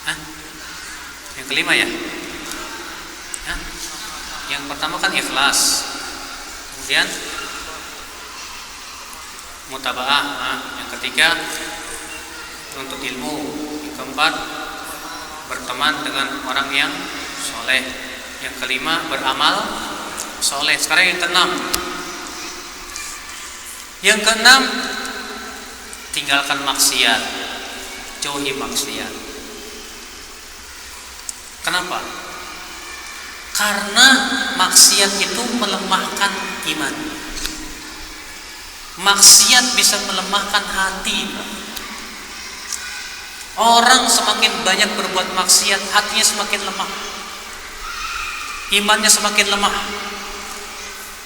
Hah? Yang kelima ya? Hah? Yang pertama kan ikhlas. Kemudian mutabaah. Yang ketiga untuk ilmu. Yang keempat berteman dengan orang yang soleh. Yang kelima beramal soleh. Sekarang yang keenam. Yang keenam tinggalkan maksiat, jauhi maksiat. Kenapa? Karena maksiat itu melemahkan iman. Maksiat bisa melemahkan hati. Orang semakin banyak berbuat maksiat, hatinya semakin lemah, imannya semakin lemah,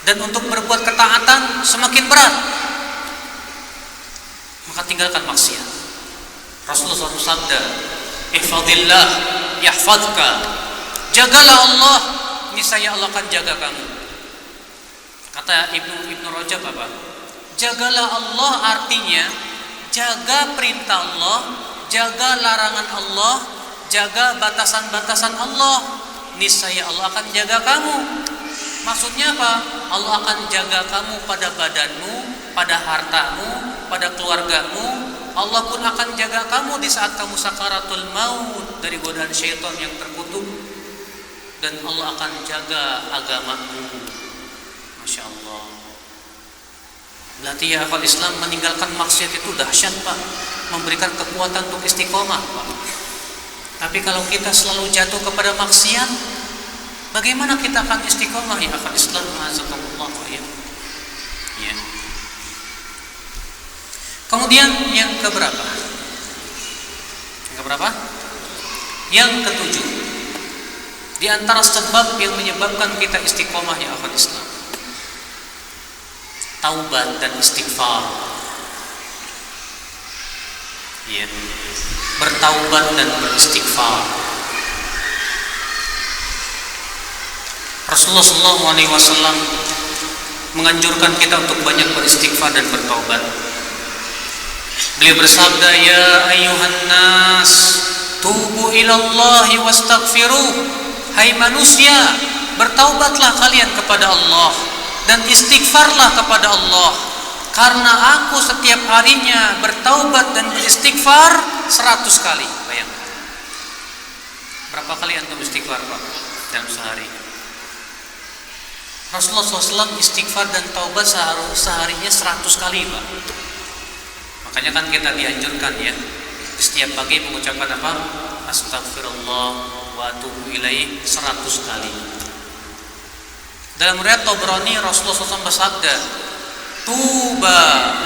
dan untuk berbuat ketaatan semakin berat. Maka tinggalkan maksiat. Rasulullah SAW sabda, ihfadillah yahfadka. Jagalah Allah, niscaya Allah akan jaga kamu. Kata Ibnu Rajab apa? Jagalah Allah artinya jaga perintah Allah, jaga larangan Allah, jaga batasan-batasan Allah, niscaya Allah akan jaga kamu. Maksudnya apa? Allah akan jaga kamu pada badanmu, pada hartamu, pada keluargamu. Allah pun akan jaga kamu di saat kamu sakaratul maut dari godaan syaitan yang terkutuk. Dan Allah akan jaga agamamu. Masya Allah. Berarti ya akal Islam, meninggalkan maksiat itu dahsyat Pak, memberikan kekuatan untuk istiqomah Pak. Tapi kalau kita selalu jatuh kepada maksiat, bagaimana kita akan istiqomah ya akal Islam? Azakumullah ya. Ya. Kemudian yang keberapa? Yang keberapa? Yang ketujuh. Di antara sebab yang menyebabkan kita istiqomah ya akal Islam, taubat dan istighfar. Ya. Bertaubat dan beristighfar. Rasulullah SAW menganjurkan kita untuk banyak beristighfar dan bertaubat. Beliau bersabda, ya ayyuhan nas, tubu ilallahi wastaghfiruh. Hai manusia, bertaubatlah kalian kepada Allah dan istighfarlah kepada Allah, karena aku setiap harinya bertaubat dan beristighfar 100 kali. Bayangkan berapa kali antum istighfar Pak dalam sehari? Rasulullah SAW istighfar dan taubat seharinya 100 kali Pak. Makanya kan kita dianjurkan ya, setiap pagi mengucapkan apa? Astagfirullah wa atubu ilaih 100 kali. Dalam riwayat Tabrani Rasulullah SAW bersabda, tuba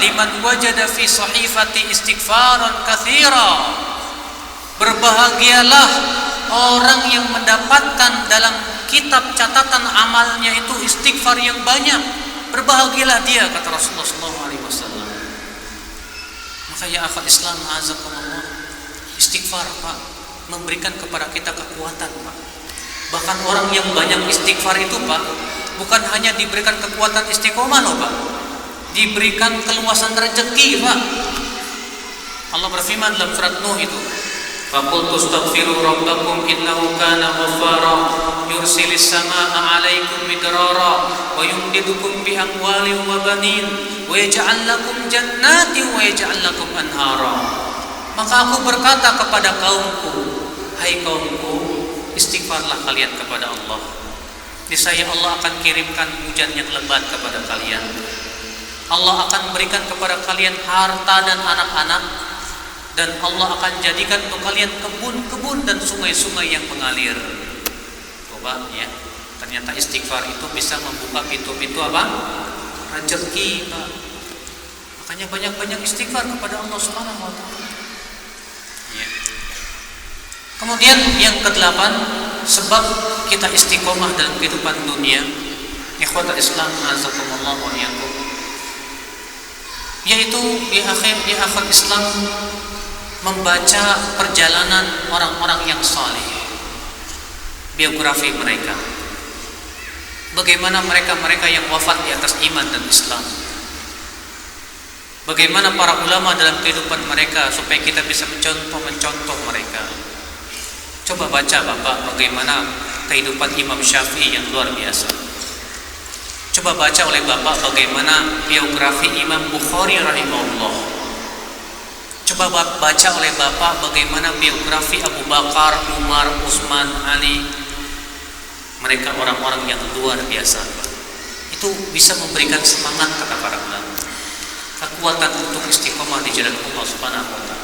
liman wajada fi sahifati istighfaran katsira. Berbahagialah orang yang mendapatkan dalam kitab catatan amalnya itu istighfar yang banyak. Berbahagialah dia, kata Rasulullah SAW. Maka ya akal Islam, azakumullah, istighfar Pak memberikan kepada kita kekuatan Pak. Bahkan orang yang banyak istighfar itu Pak, bukan hanya diberikan kekuatan istiqomah loh Pak, diberikan keluasan rezeki Pak. Allah berfirman dalam surat Nuh itu, faqultu astaghfiru rabbakum innahu kana ghaffara yursilis samaa'a 'alaikum midrara wa yumdidukum bi amwalin wa banin wa yaj'al lakum jannatin wa yaj'al lakum anhara. Maka aku berkata kepada kaumku, hai kaumku, istighfarlah kalian kepada Allah. Niscaya Allah akan kirimkan hujan yang lebat kepada kalian. Allah akan berikan kepada kalian harta dan anak-anak, dan Allah akan jadikan untuk kalian kebun-kebun dan sungai-sungai yang mengalir. Coba ya, ternyata istighfar itu bisa membuka pintu-pintu apa? Rezeki Pak. Makanya banyak-banyak istighfar kepada Allah Subhanahu wa taala. Ya. Kemudian yang ke-8, sebab kita istiqomah dalam kehidupan dunia, ikhwatul Islam azakumullah wa iyyakum, yaitu di akhir Islam membaca perjalanan orang-orang yang saleh, biografi mereka, bagaimana mereka yang wafat di atas iman dan Islam, bagaimana para ulama dalam kehidupan mereka, supaya kita bisa mencontoh mereka. Coba baca Bapak bagaimana kehidupan Imam Syafi'i yang luar biasa. Coba baca oleh Bapak bagaimana biografi Imam Bukhari rahimahullah. Coba baca oleh Bapak bagaimana biografi Abu Bakar, Umar, Utsman, Ali. Mereka orang-orang yang luar biasa. Itu bisa memberikan semangat, kata para ulama, kekuatan untuk istiqomah di jalan Allah Subhanahu wa taala.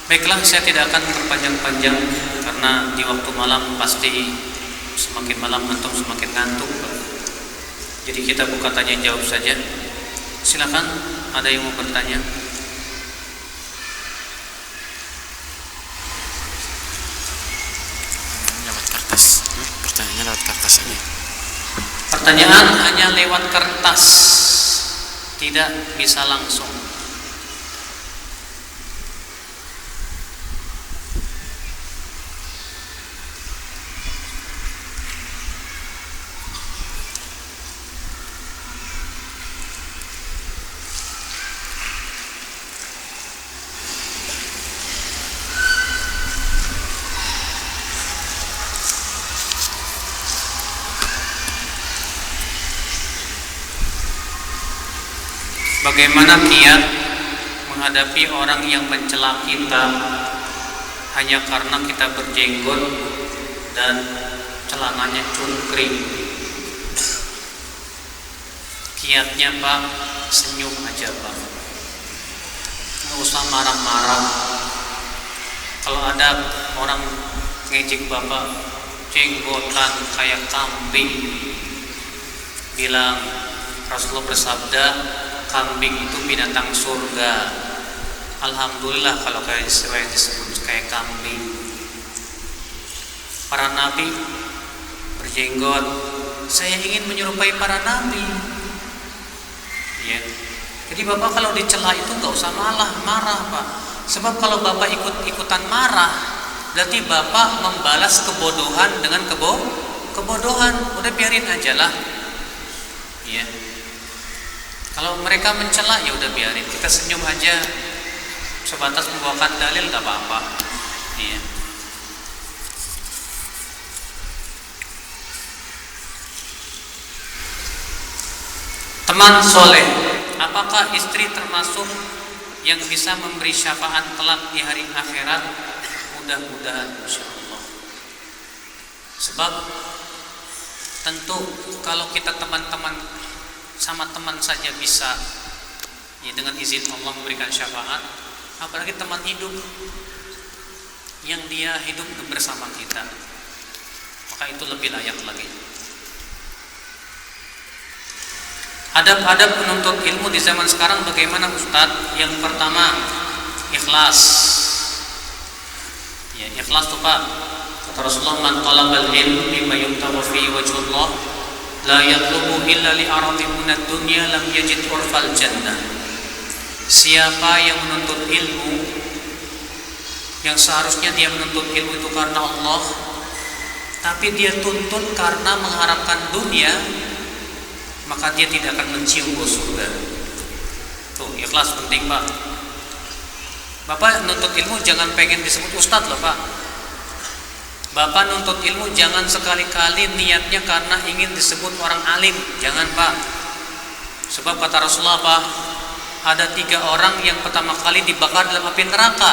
Baiklah, saya tidak akan berpanjang-panjang karena di waktu malam pasti semakin malam antum semakin ngantuk. Jadi kita buka tanya jawab saja. Silakan, ada yang mau bertanya? Lewat kertas. Pertanyaannya lewat kertas aja. Pertanyaan hanya lewat kertas, tidak bisa langsung. Bagaimana kiat menghadapi orang yang mencela kita hanya karena kita berjenggot dan celananya cungkring? Kiatnya Pak, senyum aja Pak, nggak usah marah-marah. Kalau ada orang ngejek Bapak jenggotan kayak kambing, bilang Rasulullah bersabda kambing itu binatang surga. Alhamdulillah kalau kayak disebut kayak kambing. Para nabi berjenggot, saya ingin menyerupai para nabi. Ya. Jadi Bapak kalau dicela itu nggak usah marah Pak. Sebab kalau Bapak ikut-ikutan marah, berarti Bapak membalas kebodohan dengan kebodohan. Udah biarin aja lah. Ya. Kalau mereka mencela ya udah biarin, kita senyum aja. Sebatas membawakan dalil nggak apa-apa. Ya. Teman soleh, apakah istri termasuk yang bisa memberi syafaat kelak di hari akhirat? Mudah-mudahan insyaallah. Sebab tentu kalau kita teman-teman sama teman saja bisa ya dengan izin Allah memberikan syafaat, apalagi teman hidup yang dia hidup bersama kita, maka itu lebih layak lagi. Adab-adab penuntut ilmu di zaman sekarang bagaimana Ustadz? Yang pertama, ikhlas. Ya, ikhlas tuh Pak. Kata Rasulullah, man talabal ilmu mimma yubtagha fihi wajhullah la yatlubu illa li aradin minad dunya lam yajid urfal jannah. Siapa yang menuntut ilmu yang seharusnya dia menuntut ilmu itu karena Allah, tapi dia tuntut karena mengharapkan dunia, maka dia tidak akan mencium bau surga. Tuh, ikhlas penting Pak. Bapak nuntut ilmu jangan pengen disebut ustadz loh Pak. Bapak nuntut ilmu jangan sekali-kali niatnya karena ingin disebut orang alim. Jangan Pak. Sebab kata Rasulullah Pak, ada 3 orang yang pertama kali dibakar dalam api neraka.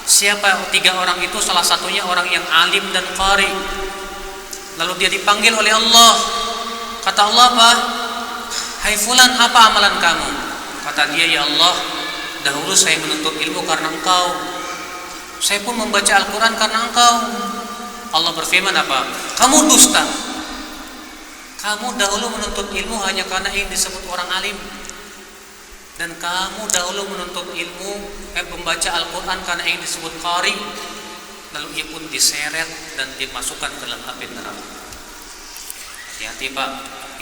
Siapa 3 orang itu? Salah satunya orang yang alim dan qari. Lalu dia dipanggil oleh Allah. Kata Allah apa? Hai fulan, apa amalan kamu? Kata dia, ya Allah, dahulu saya menuntut ilmu karena engkau. Saya pun membaca Al-Quran karena engkau. Allah berfirman apa? Kamu dusta. Kamu dahulu menuntut ilmu hanya karena ingin disebut orang alim. Dan kamu dahulu menuntut ilmu membaca Al-Quran karena ingin disebut qari. Lalu ia pun diseret dan dimasukkan ke dalam api neraka. Hati-hati Pak,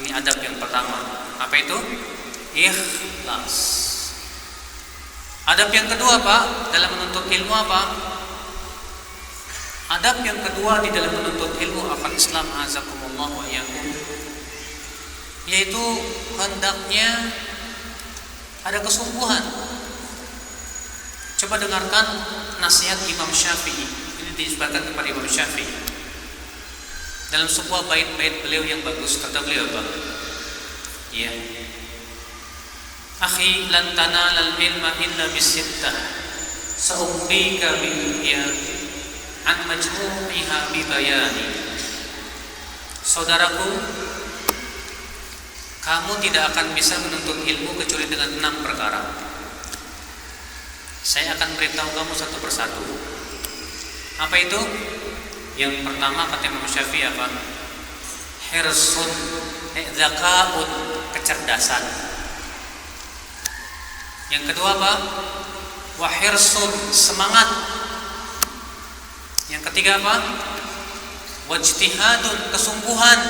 ini adab yang pertama. Apa itu? Ikhlas. Adab yang kedua Pak, dalam menuntut ilmu apa? Adab yang kedua di dalam menuntut ilmu akal Islam azakumullah wa iyyakum, yaitu hendaknya ada kesungguhan. Coba dengarkan nasihat Imam Syafi'i. Ini disebutkan kepada Imam Syafi'i dalam sebuah bait-bait beliau yang bagus. Kata beliau apa? Ya, akhi lan tanalal ilma illa bisittah sa'umbika biya an majmu'iha bibayani. Saudaraku, kamu tidak akan bisa menuntut ilmu kecuali dengan 6 perkara. Saya akan beritahu kamu satu persatu. Apa itu? Yang pertama kata Imam Syafi'i apa? Hirsun, zakaun, kecerdasan. Yang kedua apa? Wahirsun, semangat. Yang ketiga apa? Wajtihadun, kesungguhan.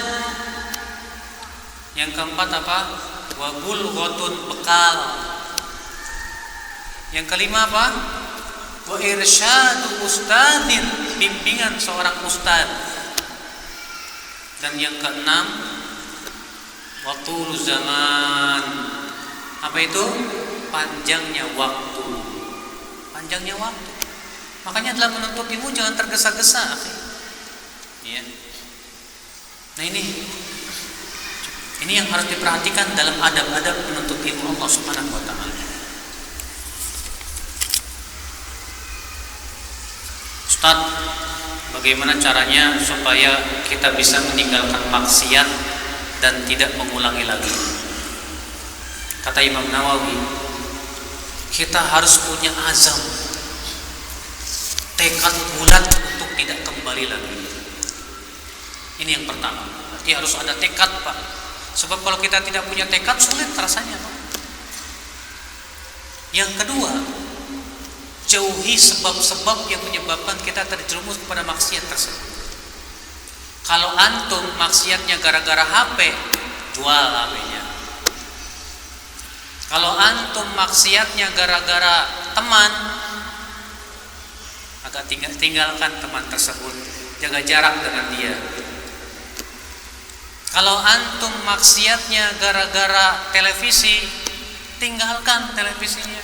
Yang keempat apa? Wabulghatun, bekal. Yang kelima apa? Wa irsyadu ustadin, bimbingan seorang ustad. Dan yang keenam, watul zaman. Apa itu? Panjangnya waktu. Panjangnya waktu. Makanya dalam menuntut ilmu jangan tergesa-gesa. Ya. Nah ini yang harus diperhatikan dalam adab-adab menuntut ilmu Allah Subhanahu wa taala. Ustaz, bagaimana caranya supaya kita bisa meninggalkan maksiat dan tidak mengulangi lagi? Kata Imam Nawawi, kita harus punya azam, tekad bulat untuk tidak kembali lagi. Ini yang pertama. Berarti harus ada tekad, Pak. Sebab kalau kita tidak punya tekad, sulit rasanya, Pak. Yang kedua, jauhi sebab-sebab yang menyebabkan kita terjerumus kepada maksiat tersebut. Kalau antum maksiatnya gara-gara HP, jual HP-nya. Kalau antum maksiatnya gara-gara teman, agak tinggalkan teman tersebut, jaga jarak dengan dia. Kalau antum maksiatnya gara-gara televisi, tinggalkan televisinya.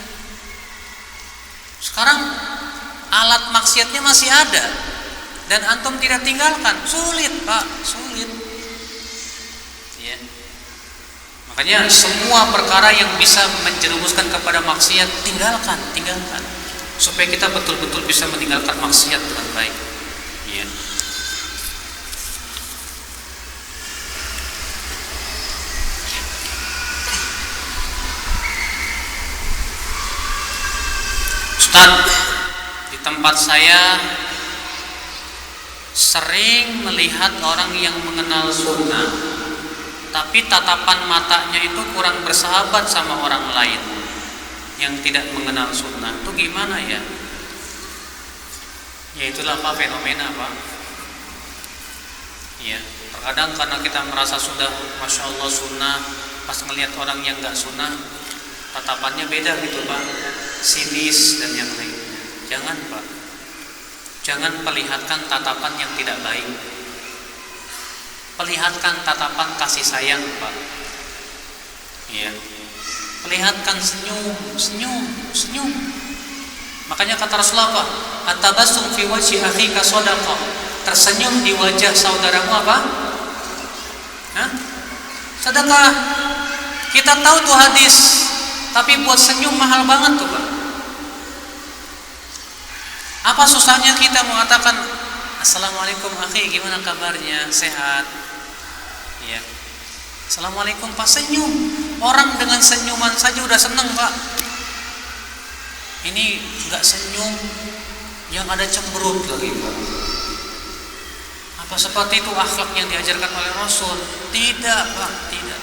Sekarang alat maksiatnya masih ada dan antum tidak tinggalkan, sulit, Pak, sulit. Ya. Makanya semua perkara yang bisa menjerumuskan kepada maksiat tinggalkan supaya kita betul-betul bisa meninggalkan maksiat dengan baik. Ya. Ustaz, di tempat saya sering melihat orang yang mengenal sunnah, tapi tatapan matanya itu kurang bersahabat sama orang lain yang tidak mengenal sunnah. Itu gimana ya? Ya itulah Pak, fenomena, Pak. Ya, terkadang karena kita merasa sudah Masya Allah sunnah, pas ngelihat orang yang gak sunnah, tatapannya beda gitu, Pak. Sinis dan yang lainnya. Jangan, Pak. Jangan perlihatkan tatapan yang tidak baik. Perlihatkan tatapan kasih sayang, Pak. Iya. Perlihatkan senyum. Makanya kata Rasulullah, "At-tabassum fi wajhi akhika shadaqah." Tersenyum di wajah saudaramu apa? Hah? Sedekah. Kita tahu tuh hadis, tapi buat senyum mahal banget tuh, Pak. Apa susahnya kita mengatakan Assalamualaikum akhi, gimana kabarnya? Sehat? Ya. Assalamualaikum, Pak, senyum. Orang dengan senyuman saja udah seneng, Pak. Ini enggak senyum, yang ada cemberut lagi, Pak. Apa seperti itu akhlak yang diajarkan oleh Rasul? Tidak, Pak, tidak.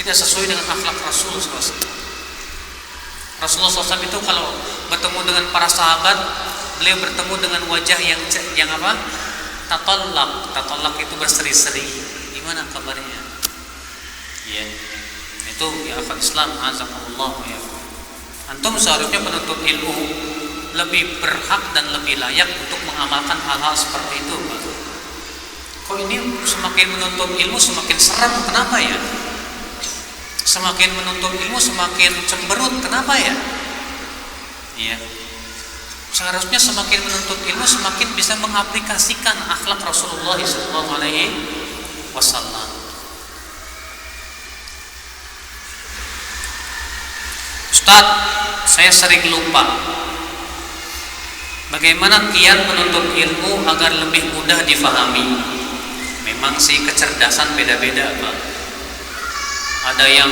Tidak sesuai dengan akhlak Rasul SAW. Rasulullah SAW itu kalau bertemu dengan para sahabat, beliau bertemu dengan wajah yang apa? Tatallaq itu berseri-seri. Gimana kabarnya? Ya. Itu ya akal Islam, azakumullah ya. Antum seharusnya penuntut ilmu lebih berhak dan lebih layak untuk mengamalkan hal-hal seperti itu, Pak. Kok ini semakin menuntut ilmu semakin seram, kenapa ya? Semakin menuntut ilmu semakin cemberut, kenapa ya? Iya. Seharusnya semakin menuntut ilmu semakin bisa mengaplikasikan akhlak Rasulullah SAW. Ustaz, saya sering lupa bagaimana kiat menuntut ilmu agar lebih mudah difahami. Memang sih kecerdasan beda-beda, Pak. Ada yang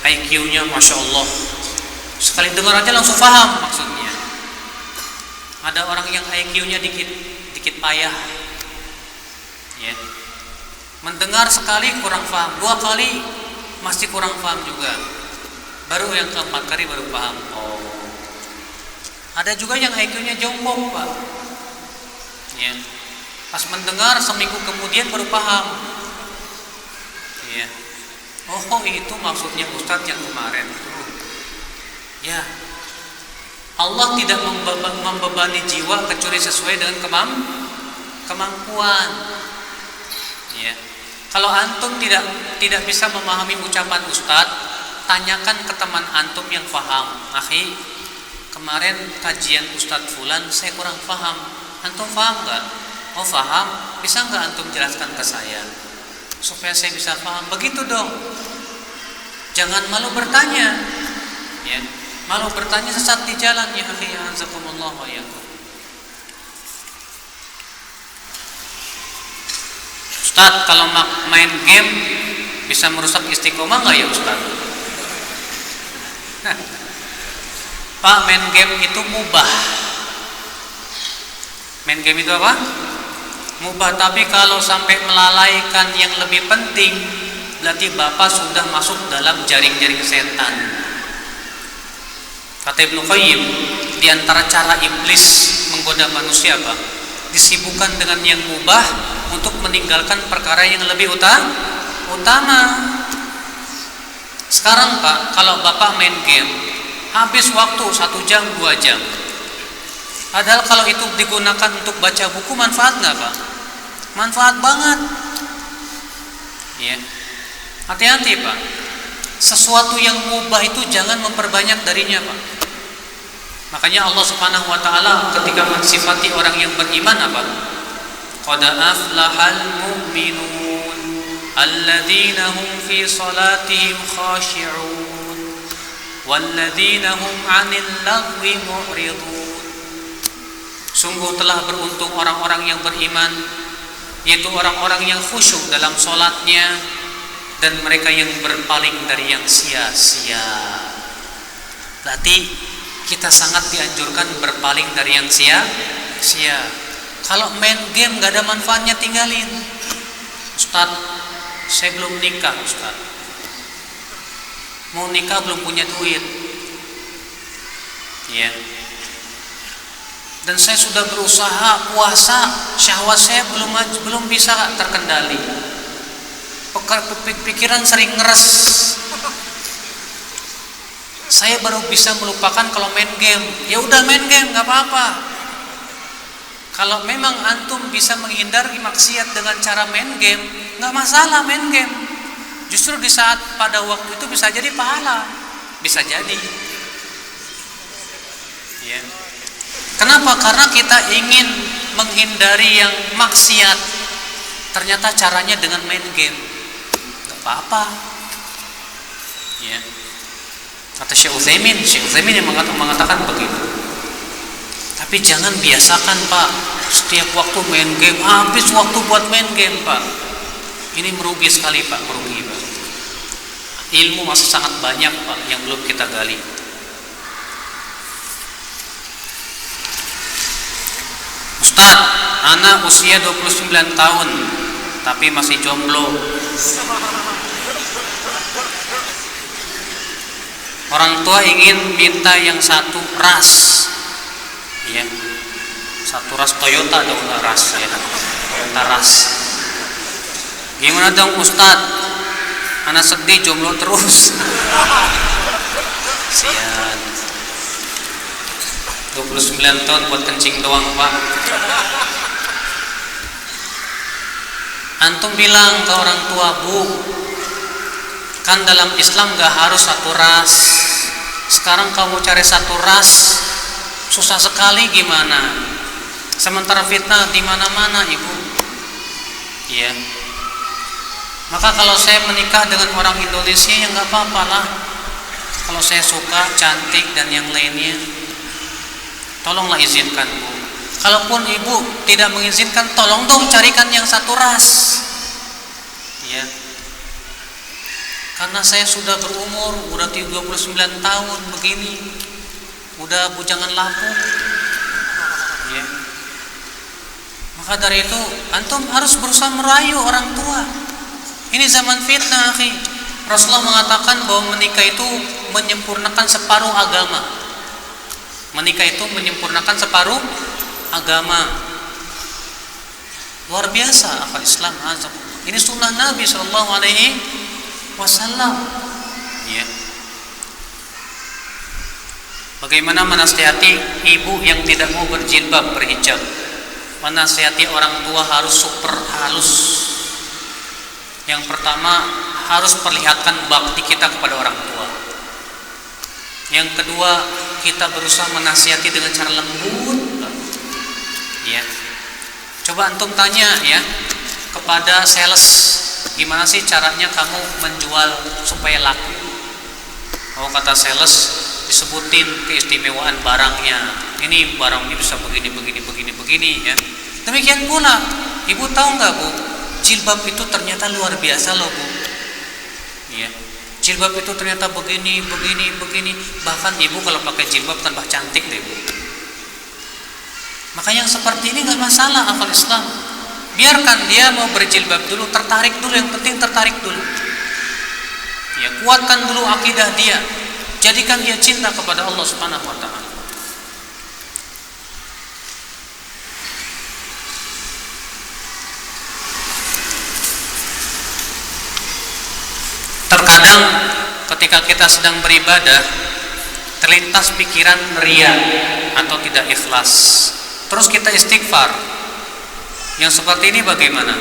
IQ-nya Masya Allah, sekali dengar aja langsung paham maksudnya. Ada orang yang IQ-nya dikit payah, ya. Mendengar sekali kurang paham, 2 kali masih kurang paham juga, baru yang keempat kali baru paham. Oh, ada juga yang IQ-nya jongkok, Pak. Ya. Pas mendengar seminggu kemudian baru paham. Ya. Oh, itu maksudnya Ustadz yang kemarin. Ya. Allah tidak membebani jiwa kecuali sesuai dengan kemampuan. Ya. Kalau antum tidak bisa memahami ucapan Ustadz, tanyakan ke teman antum yang paham. Akhi, kemarin kajian Ustadz Fulan saya kurang paham. Antum paham nggak? Oh paham. Bisa nggak antum jelaskan ke saya supaya saya bisa paham? Begitu dong. Jangan malu bertanya. Ya. Malu bertanya sesat di jalan, ya akhi, azakumullah wa iyyakum. Ustaz, kalau main game bisa merusak istiqomah nggak ya Ustaz? Pak, main game itu mubah. Main game itu apa? Mubah, tapi kalau sampai melalaikan yang lebih penting, berarti Bapak sudah masuk dalam jaring-jaring setan. Kata Ibnu Qayyim, di antara cara iblis menggoda manusia, Pak, disibukkan dengan yang mubah untuk meninggalkan perkara yang lebih utama. Sekarang, Pak, kalau Bapak main game, habis waktu 1 jam, 2 jam. Padahal kalau itu digunakan untuk baca buku, manfaat nggak, Pak? Manfaat banget. Ya. Hati-hati, Pak. Sesuatu yang mubah itu jangan memperbanyak darinya, Pak. Makanya Allah Subhanahu wa taala ketika mensifati orang yang beriman apa? Qad aflahal mu'minun alladzina hum fi salatihim khashi'un walladzina hum 'anil lagwi mu'ridun. Sungguh telah beruntung orang-orang yang beriman, yaitu orang-orang yang khusyuk dalam salatnya dan mereka yang berpaling dari yang sia-sia. Berarti kita sangat dianjurkan berpaling dari yang sia-sia. Kalau main game gak ada manfaatnya, tinggalin. Ustaz, saya belum nikah, Ustaz. Mau nikah belum punya duit. Ya. Dan saya sudah berusaha puasa, syahwat saya belum bisa terkendali. Pikiran sering ngeres. Saya baru bisa melupakan kalau main game. Ya udah main game, nggak apa-apa. Kalau memang antum bisa menghindari maksiat dengan cara main game, nggak masalah main game. Justru di saat pada waktu itu bisa jadi pahala, bisa jadi. Ya. Kenapa? Karena kita ingin menghindari yang maksiat. Ternyata caranya dengan main game. Nggak apa-apa. Ya. Kata Syekh Utsaimin yang mengatakan begitu. Tapi jangan biasakan, Pak, setiap waktu main game, habis waktu buat main game, Pak. Ini merugi sekali, Pak, merugi, Pak. Ilmu masih sangat banyak, Pak, yang belum kita gali. Ustaz, anak usia 29 tahun tapi masih jomblo. Orang tua ingin minta yang satu ras, ya, satu ras Toyota dong, ras ya, Toyota ras. Gimana dong Ustaz? Anak sedih jomblo terus. Sian. 29 tahun buat kencing doang, Pak. Antum bilang ke orang tua, Bu, kan dalam Islam gak harus satu ras. Sekarang kamu cari satu ras susah sekali, gimana? Sementara fitnah di mana-mana, Ibu. Iya. Maka kalau saya menikah dengan orang Indonesia ya nggak apa-apa lah. Kalau saya suka cantik dan yang lainnya, tolonglah izinkan, Bu. Kalaupun Ibu tidak mengizinkan, tolong dong carikan yang satu ras. Iya. Karena saya sudah berumur, udah 39 tahun begini, udah bujangan lapuk. Ya. Maka dari itu antum harus berusaha merayu orang tua. Ini zaman fitnah, akhi. Rasulullah mengatakan bahwa menikah itu menyempurnakan separuh agama. Menikah itu menyempurnakan separuh agama. Luar biasa akal Islam azam. Ini sunnah Nabi sallallahu alaihi wasallam. Ya. Bagaimana menasihati ibu yang tidak mau berjilbab, berhijab? Menasihati orang tua harus super halus. Yang pertama, harus perlihatkan bakti kita kepada orang tua. Yang kedua, kita berusaha menasihati dengan cara lembut. Ya. Coba antum tanya ya kepada sales, gimana sih caranya kamu menjual supaya laku? Oh, kata sales, disebutin keistimewaan barangnya. Ini barangnya bisa begini ya. Demikian pula, ibu tahu nggak, Bu? Jilbab itu ternyata luar biasa loh, Bu. Ya. Jilbab itu ternyata begini, bahkan ibu kalau pakai jilbab tambah cantik deh ibu. Maka yang seperti ini nggak masalah akal Islam. Biarkan dia mau berjilbab dulu, tertarik dulu, yang penting tertarik dulu. Ya, kuatkan dulu akidah dia, jadikan dia cinta kepada Allah Subhanahu wa taala. Terkadang ketika kita sedang beribadah terlintas pikiran riya atau tidak ikhlas. Terus kita istighfar. Yang seperti ini bagaimana?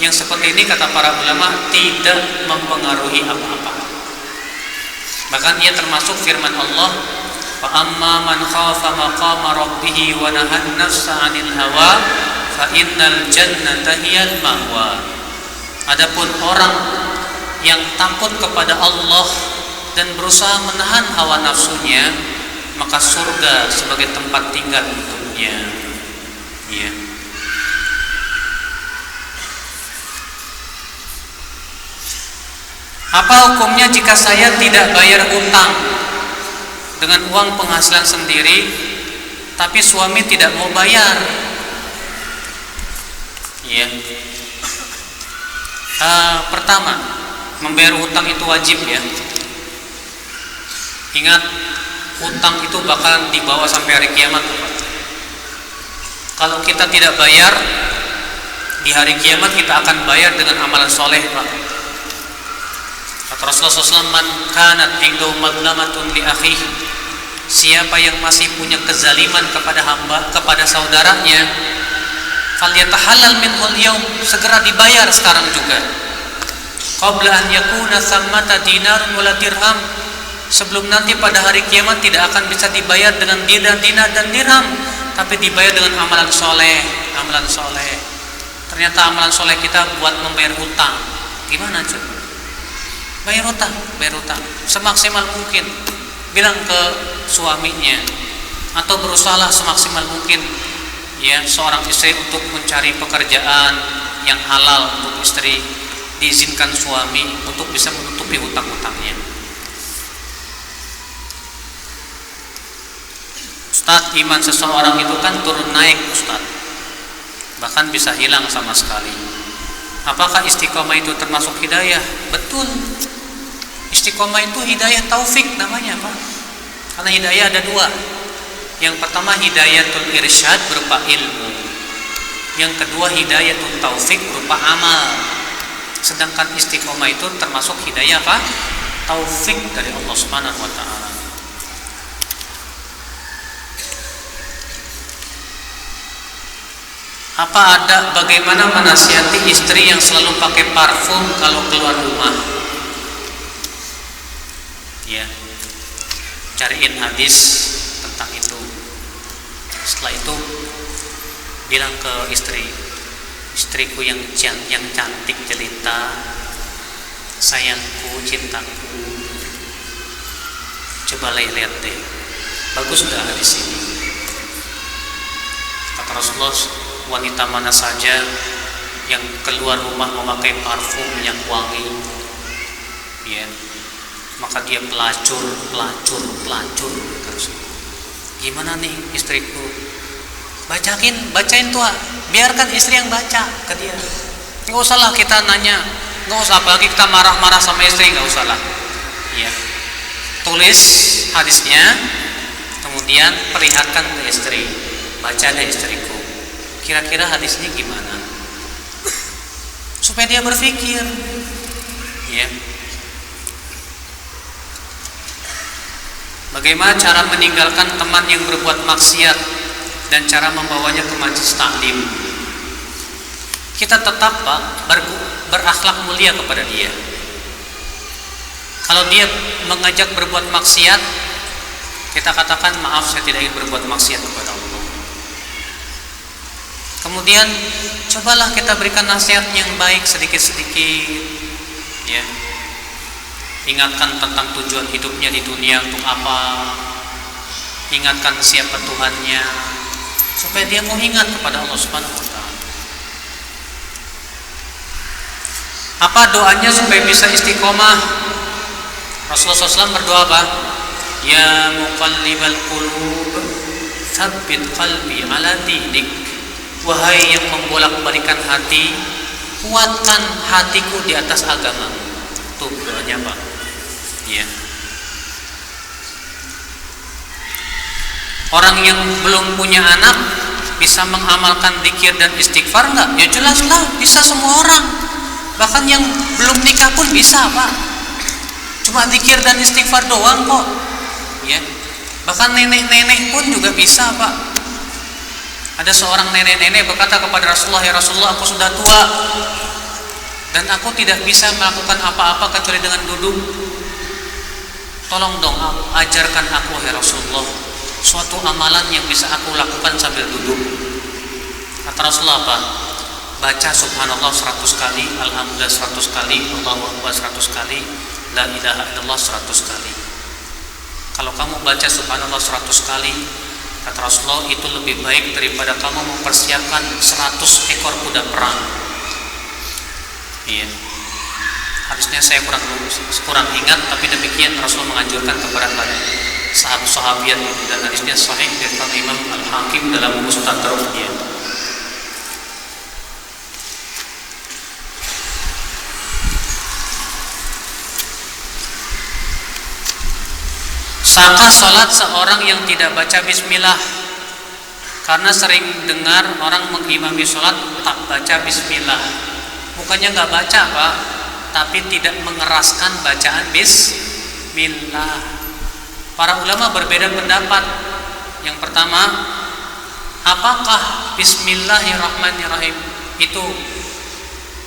Yang seperti ini kata para ulama tidak mempengaruhi apa-apa. Bahkan ia termasuk firman Allah, fa amma man khafa maqama rabbih wa nahan nafsa 'anil hawa fa innal jannata hiyal ma'wa. Adapun orang yang takut kepada Allah dan berusaha menahan hawa nafsunya, maka surga sebagai tempat tinggal untuknya. Ya. Apa hukumnya jika saya tidak bayar utang dengan uang penghasilan sendiri, tapi suami tidak mau bayar? Ya. Pertama, membayar utang itu wajib ya. Ingat, utang itu bakal dibawa sampai hari kiamat. Kalau kita tidak bayar, di hari kiamat kita akan bayar dengan amalan soleh, Pak. Kata Rasulullah SAW, man kanat indahu madlamatun li akhihi, siapa yang masih punya kezaliman kepada hamba, kepada saudaranya, falyatahallal minhul yaum, segera dibayar sekarang juga. Qabla an yakuna thammata dinarun wala dirham, sebelum nanti pada hari kiamat tidak akan bisa dibayar dengan dinar dan dirham, tapi dibayar dengan amalan soleh. Amalan soleh. Ternyata amalan soleh kita buat membayar hutang. Gimana coba? Bayar hutang semaksimal mungkin. Bilang ke suaminya, atau berusahalah semaksimal mungkin ya seorang istri untuk mencari pekerjaan yang halal untuk istri, diizinkan suami untuk bisa menutupi hutang-hutangnya. Ustaz, iman seseorang itu kan turun naik Ustaz, bahkan bisa hilang sama sekali. Apakah istiqomah itu termasuk hidayah? Betul. Istiqomah itu hidayah taufik namanya, Pak. Karena hidayah ada dua. Yang pertama hidayatul irsyad berupa ilmu. Yang kedua hidayatul taufik berupa amal. Sedangkan istiqomah itu termasuk hidayah apa? Taufik dari Allah Subhanahu wa taala. Apa ada bagaimana menasihati istri yang selalu pakai parfum kalau keluar rumah? Ya, cariin hadis tentang itu. Setelah itu bilang ke istri, istriku yang cantik jelita, sayangku, cintaku, coba lihat deh, bagus udah hadis ini. Kata Rasulullah, wanita mana saja yang keluar rumah memakai parfum yang wangi, ya, maka dia pelacur. Gimana nih istriku? Bacain tuh, biarkan istri yang baca ke dia. Nggak usahlah kita nanya, nggak usah, apalagi kita marah-marah sama istri, nggak usahlah. Ya, tulis hadisnya, kemudian perlihatkan ke istri, baca deh istriku, kira-kira hadisnya gimana, supaya dia berpikir, ya. Bagaimana cara meninggalkan teman yang berbuat maksiat dan cara membawanya ke majelis taklim? Kita tetap, Pak, berakhlak mulia kepada dia. Kalau dia mengajak berbuat maksiat, kita katakan, maaf, saya tidak ingin berbuat maksiat kepada Allah. Kemudian cobalah kita berikan nasihat yang baik sedikit-sedikit, ya. Ingatkan tentang tujuan hidupnya di dunia untuk apa, ingatkan siapa Tuhannya, supaya dia mau ingat kepada Allah Subhanahu wa taala. Apa doanya supaya bisa istiqomah? Rasulullah SAW berdoa apa? Ya muqallibal qulub, tsabbit qalbi ala dinik. Wahai yang membolak-balikan hati, kuatkan hatiku di atas agama. Tuh doanya Pak. Ya. Orang yang belum punya anak bisa mengamalkan zikir dan istighfar enggak? Ya jelaslah, bisa semua orang. Bahkan yang belum nikah pun bisa, Pak. Cuma zikir dan istighfar doang kok. Ya. Bahkan nenek-nenek pun juga bisa, Pak. Ada seorang nenek-nenek berkata kepada Rasulullah, "Ya Rasulullah, aku sudah tua dan aku tidak bisa melakukan apa-apa kecuali dengan duduk. Tolong dong ajarkan aku, ya Rasulullah, suatu amalan yang bisa aku lakukan sambil duduk." Kata Rasulullah apa? Baca subhanallah 100 kali, alhamdulillah 100 kali, Allahu akbar 100 kali, la ilaha illallah 100 kali. Kalau kamu baca subhanallah 100 kali, kata Rasulullah, itu lebih baik daripada kamu mempersiapkan 100 ekor kuda perang. Iya. Harusnya saya kurang ingat, tapi demikian Rasul menganjurkan kepada sahabat-sahabiat itu, dan hadisnya sahih dari Imam Al-Hakim dalam Mustadraknya. Sahkah salat seorang yang tidak baca bismillah? Karena sering dengar orang mengimami salat tak baca bismillah. Bukannya nggak baca, Pak, tapi tidak mengeraskan bacaan bismillah. Para ulama berbeda pendapat. Yang pertama, apakah bismillahirrahmanirrahim itu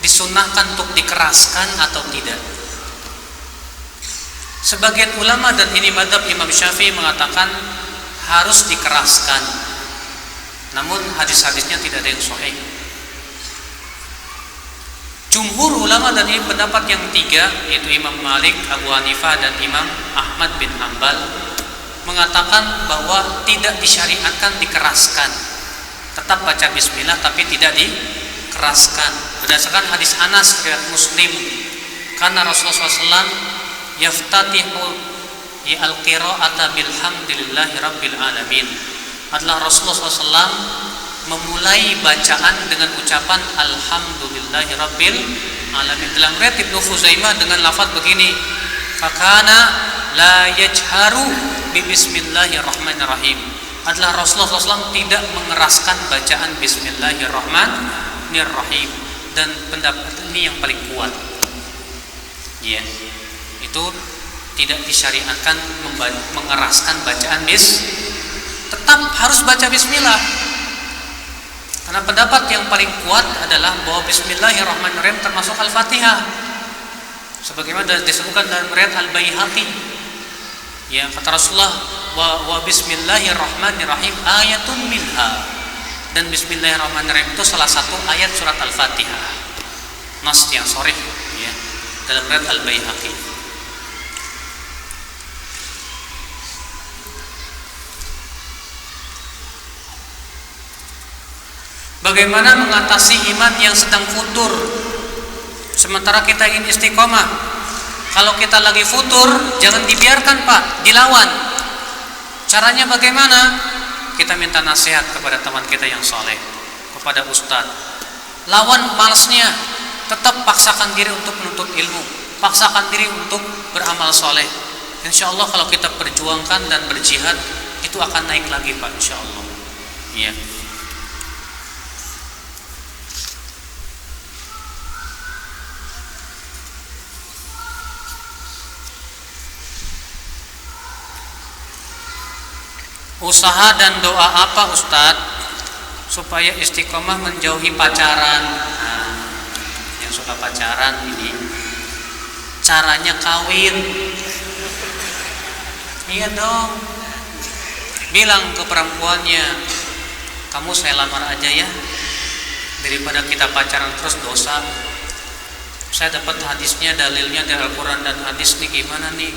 disunnahkan untuk dikeraskan atau tidak? Sebagian ulama, dan ini mazhab Imam Syafi'i, mengatakan harus dikeraskan. Namun hadis-hadisnya tidak ada yang sahih. Jumhur ulama, dan ini pendapat yang tiga, yaitu Imam Malik, Abu Hanifah, dan Imam Ahmad bin Hanbal, mengatakan bahwa tidak disyariatkan dikeraskan. Tetap baca bismillah tapi tidak dikeraskan. Berdasarkan hadis Anas riwayat Muslim, karena Rasulullah SAW yaftatihu al-qira'ata bilhamdillahi rabbil alamin. Adalah Rasulullah SAW memulai bacaan dengan ucapan alhamdulillahi rabbil alamin. Dalam riwayat Ibnu Khuzaimah dengan lafaz begini, fakana la yajharu bi bismillahirrahmanirrahim. Adalah Rasulullah SAW tidak mengeraskan bacaan bismillahirrahmanirrahim. Dan pendapat ini yang paling kuat. Ya. Itu tidak disyariatkan mengeraskan bacaan tetap harus baca bismillah. Karena pendapat yang paling kuat adalah bahwa bismillahirrahmanirrahim termasuk Al-Fatihah. Sebagaimana disebutkan dalam riwayat Al-Baihaqi. Ya, kata Rasulullah, wa bismillahirrahmanirrahim ayatun minha. Dan bismillahirrahmanirrahim itu salah satu ayat surat Al-Fatihah. Nas yang sharih ya, dalam riwayat Al-Baihaqi. Bagaimana mengatasi iman yang sedang futur sementara kita ingin istiqomah? Kalau kita lagi futur, jangan dibiarkan, Pak, dilawan. Caranya bagaimana? Kita minta nasihat kepada teman kita yang soleh, kepada ustadz. Lawan malasnya, tetap paksakan diri untuk menuntut ilmu, paksakan diri untuk beramal soleh. Insya Allah kalau kita perjuangkan dan berjihad, itu akan naik lagi, Pak, insya Allah. Iya. Usaha dan doa apa, Ustadz, supaya istiqomah menjauhi pacaran? Nah, yang suka pacaran ini caranya kawin. Iya dong. Bilang ke perempuannya, kamu saya lamar aja ya, daripada kita pacaran terus dosa. Saya dapat hadisnya, dalilnya dari Al-Quran dan hadis nih, gimana nih?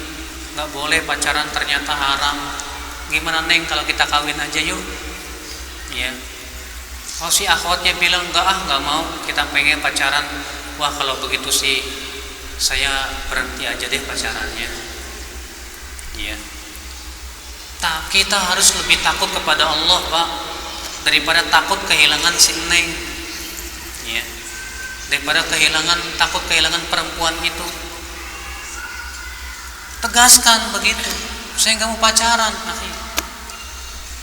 Gak boleh pacaran, ternyata haram. Gimana Neng kalau kita kawin aja yuk? Ya. Oh, si akhwatnya bilang nggak mau, kita pengen pacaran. Wah, kalau begitu sih saya berhenti aja deh pacarannya. Ya. Kita harus lebih takut kepada Allah, Pak, daripada takut kehilangan si Neng. Ya. Daripada takut kehilangan perempuan itu. Tegaskan begitu. Saya nggak mau pacaran, akhi.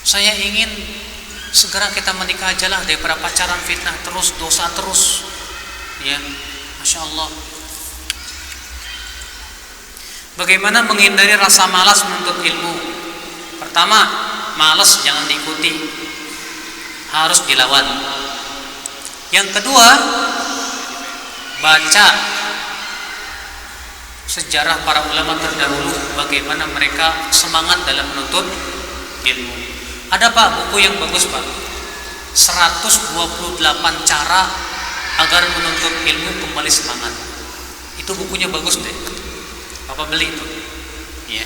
Saya ingin segera kita menikah aja lah, daripada pacaran, fitnah terus, dosa terus. Ya, Masya Allah. Bagaimana menghindari rasa malas menuntut ilmu? Pertama, malas jangan diikuti, harus dilawan. Yang kedua, baca sejarah para ulama terdahulu, bagaimana mereka semangat dalam menuntut ilmu. Ada Pak buku yang bagus Pak, 128 cara agar menuntut ilmu kembali semangat. Itu bukunya bagus deh, Bapak beli itu. Ya.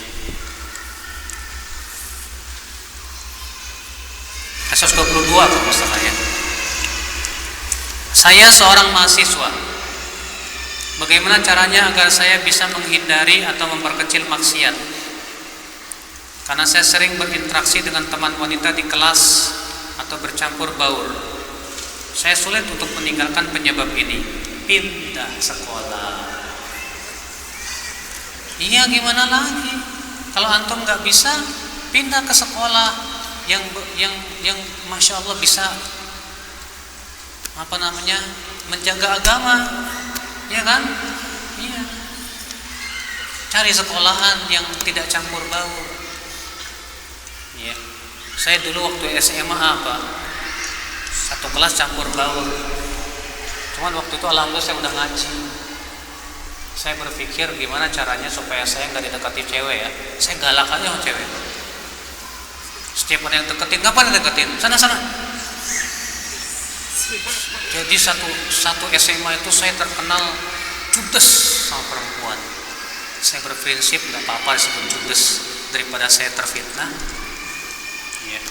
122 kalau salah ya. Saya seorang mahasiswa. Bagaimana caranya agar saya bisa menghindari atau memperkecil maksiat? Karena saya sering berinteraksi dengan teman wanita di kelas atau bercampur baur. Saya sulit untuk meninggalkan penyebab ini. Pindah sekolah. Iya, gimana lagi? Kalau antum nggak bisa, pindah ke sekolah yang Masya Allah bisa menjaga agama. Ya kan? Iya. Cari sekolahan yang tidak campur baur. Ya. Saya dulu waktu SMA satu kelas campur baur. Cuman waktu itu alhamdulillah saya udah ngaji. Saya berpikir gimana caranya supaya saya nggak didekati cewek ya. Saya galak aja sama cewek. Setiap ada yang deketin, ngapain deketin? Sana. Jadi satu SMA itu saya terkenal judes sama perempuan. Saya berprinsip nggak apa-apa disebut judes daripada saya terfitnah. Ya.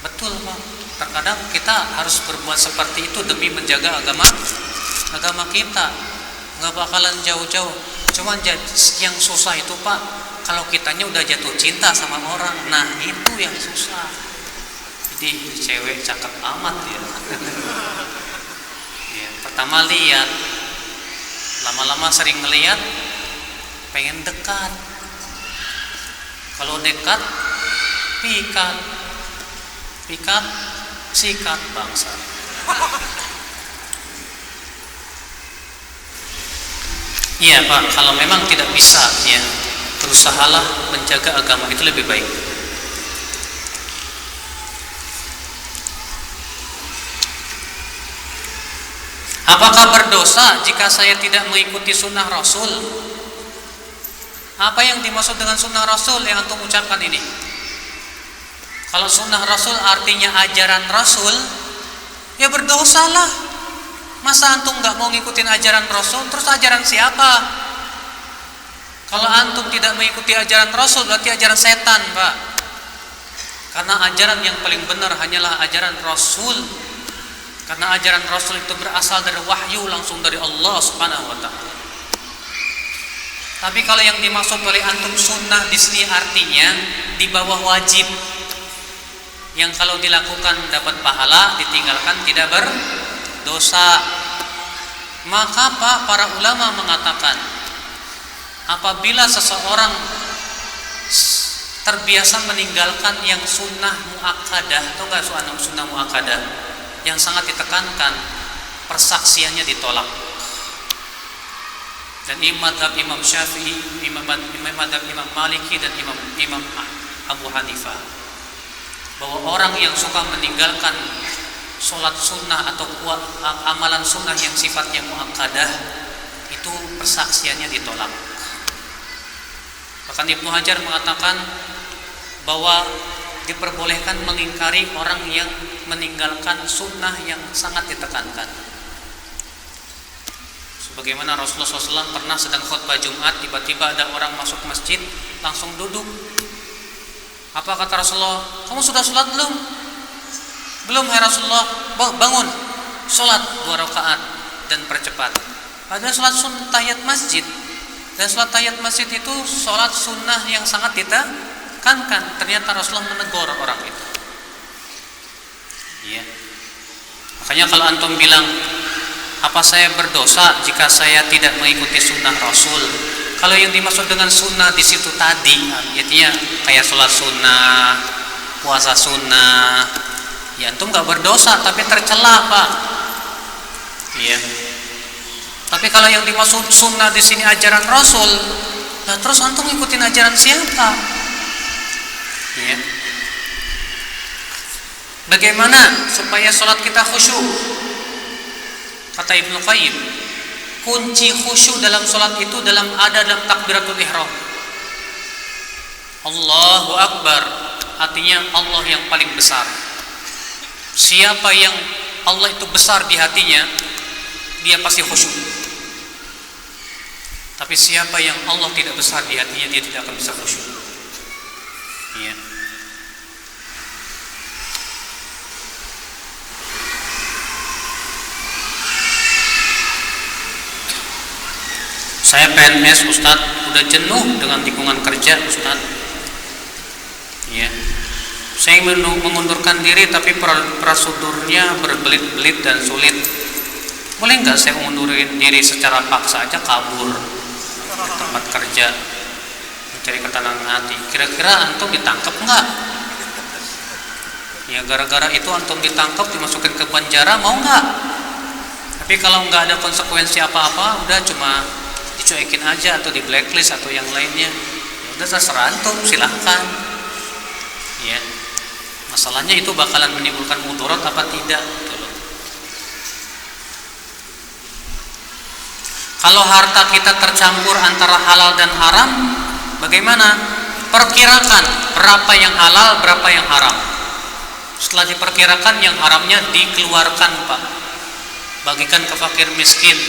Betul Pak. Terkadang kita harus berbuat seperti itu demi menjaga agama kita. Nggak bakalan jauh-jauh. Cuman yang susah itu Pak, kalau kitanya udah jatuh cinta sama orang, nah itu yang susah. Jadi cewek cakep amat ya. Ya, pertama lihat, lama-lama sering ngelihat, pengen dekat. Kalau dekat, pikat, sikat bangsa. Iya Pak, kalau memang tidak bisa ya, berusahalah menjaga agama itu lebih baik. Apakah berdosa jika saya tidak mengikuti sunnah Rasul? Apa yang dimaksud dengan sunnah Rasul yang antum ucapkan ini? Kalau sunnah Rasul artinya ajaran Rasul, ya berdosalah. Masa antum gak mau ngikutin ajaran Rasul, terus ajaran siapa? Kalau antum tidak mengikuti ajaran Rasul, berarti ajaran setan Pak. Karena ajaran yang paling benar hanyalah ajaran Rasul. Karena ajaran Rasul itu berasal dari wahyu langsung dari Allah Subhanahu wa taala. Tapi kalau yang dimaksud oleh antum sunnah di sini artinya di bawah wajib. Yang kalau dilakukan dapat pahala, ditinggalkan tidak berdosa. Maka Pak, para ulama mengatakan apabila seseorang terbiasa meninggalkan yang sunnah muakkadah, atau enggak sunnah muakkadah yang sangat ditekankan, persaksiannya ditolak. Dan madhab Imam Syafi'i, madhab Imam Maliki dan Imam Abu Hanifah, bahwa orang yang suka meninggalkan sholat sunnah atau amalan sunnah yang sifatnya muakkadah, itu persaksiannya ditolak. Bahkan Ibnu Hajar mengatakan bahwa diperbolehkan mengingkari orang yang meninggalkan sunnah yang sangat ditekankan. Sebagaimana Rasulullah SAW pernah sedang khutbah Jumat, tiba-tiba ada orang masuk masjid, langsung duduk. Apa kata Rasulullah? Kamu sudah sholat belum? Belum ya Rasulullah. Bangun, sholat 2 rakaat dan percepat. Padahal sholat sunnah tahiyat masjid. Dan sholat tahiyat masjid itu sholat sunnah yang sangat ditekankan. Ternyata Rasulullah menegur orang itu. Iya. Makanya kalau antum bilang, apa saya berdosa jika saya tidak mengikuti sunnah Rasul? Kalau yang dimaksud dengan sunnah di situ tadi, artinya kayak sholat sunnah, puasa sunnah, ya antum nggak berdosa, tapi tercela, Pak. Iya. Tapi kalau yang dimaksud sunnah di sini ajaran Rasul, nah terus antum ngikutin ajaran siapa? Iya. Bagaimana supaya sholat kita khusyuk? Kata Ibnu Qayyim, kunci khusyuk dalam sholat itu dalam takbiratul ihram. Allahu Akbar, artinya Allah yang paling besar. Siapa yang Allah itu besar di hatinya, dia pasti khusyuk. Tapi siapa yang Allah tidak besar di hatinya, dia tidak akan bisa khusyuk. Iya. Saya PNS, Ustadz, udah jenuh dengan lingkungan kerja, Ustadz. Iya. Saya mengundurkan diri, tapi prosedurnya berbelit-belit dan sulit. Boleh nggak saya mengundurin diri secara paksa aja, kabur ke tempat kerja, mencari ketenangan hati? Kira-kira antum ditangkap nggak? Ya gara-gara itu antum ditangkap, dimasukin ke penjara, mau nggak? Tapi kalau nggak ada konsekuensi apa-apa, udah cuma dicuekin aja atau di blacklist atau yang lainnya, ya udah terserah antum, silahkan. Ya, masalahnya itu bakalan menimbulkan mudarat apa tidak? Kalau harta kita tercampur antara halal dan haram, bagaimana? Perkirakan berapa yang halal, berapa yang haram. Setelah diperkirakan, yang haramnya dikeluarkan, Pak. Bagikan ke fakir miskin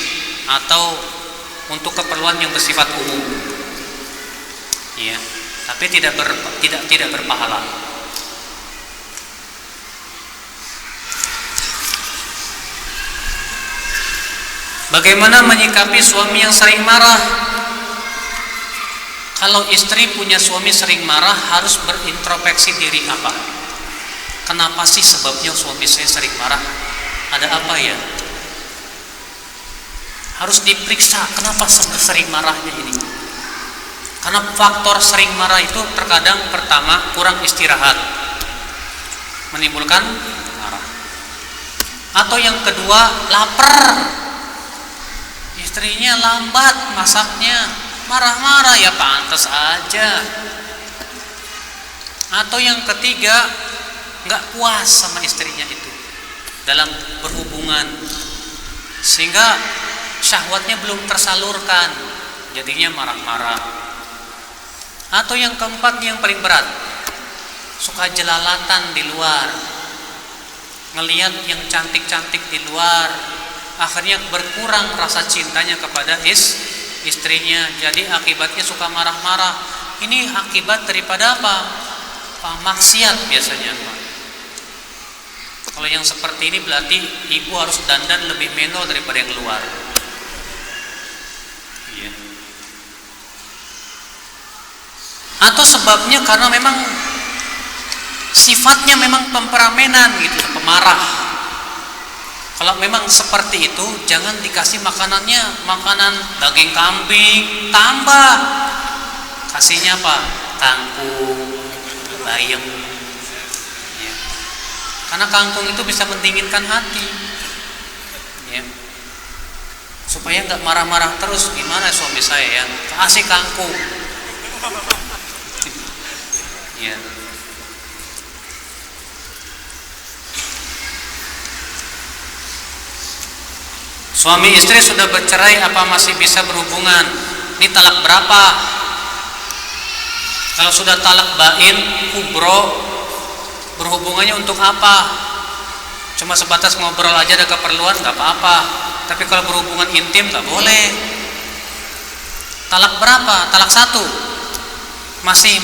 atau untuk keperluan yang bersifat umum. Ya, tapi tidak berpahala. Bagaimana menyikapi suami yang sering marah? Kalau istri punya suami sering marah, harus berintrospeksi diri apa? Kenapa sih sebabnya suami saya sering marah? Ada apa ya? Harus diperiksa kenapa sering marahnya ini. Karena faktor sering marah itu terkadang pertama kurang istirahat, menimbulkan marah. Atau yang kedua lapar. Istrinya lambat masaknya, marah-marah, ya pantas aja. Atau yang ketiga, nggak puas sama istrinya itu dalam berhubungan, sehingga syahwatnya belum tersalurkan, jadinya marah-marah. Atau yang keempat, yang paling berat, suka jelalatan di luar, ngelihat yang cantik-cantik di luar, akhirnya berkurang rasa cintanya kepada istrinya. Jadi akibatnya suka marah-marah. Ini akibat daripada apa? Maksiat biasanya, Pak. Kalau yang seperti ini berarti ibu harus dandan lebih meno daripada yang luar. Iya. Atau sebabnya karena memang sifatnya memang temperamenan gitu, pemarah. Kalau memang seperti itu, jangan dikasih makanannya makanan daging kambing, tambah kasihnya apa? Kangkung, bayam. Ya. Karena kangkung itu bisa mendinginkan hati. Ya. Supaya nggak marah-marah terus. Gimana suami saya ya? Kasih kangkung. Ya. Suami istri sudah bercerai, apa masih bisa berhubungan? Ini talak berapa? Kalau sudah talak bain, kubro, berhubungannya untuk apa? Cuma sebatas ngobrol aja, ada keperluan, nggak apa-apa. Tapi kalau berhubungan intim nggak boleh. Talak berapa? Talak 1. Masih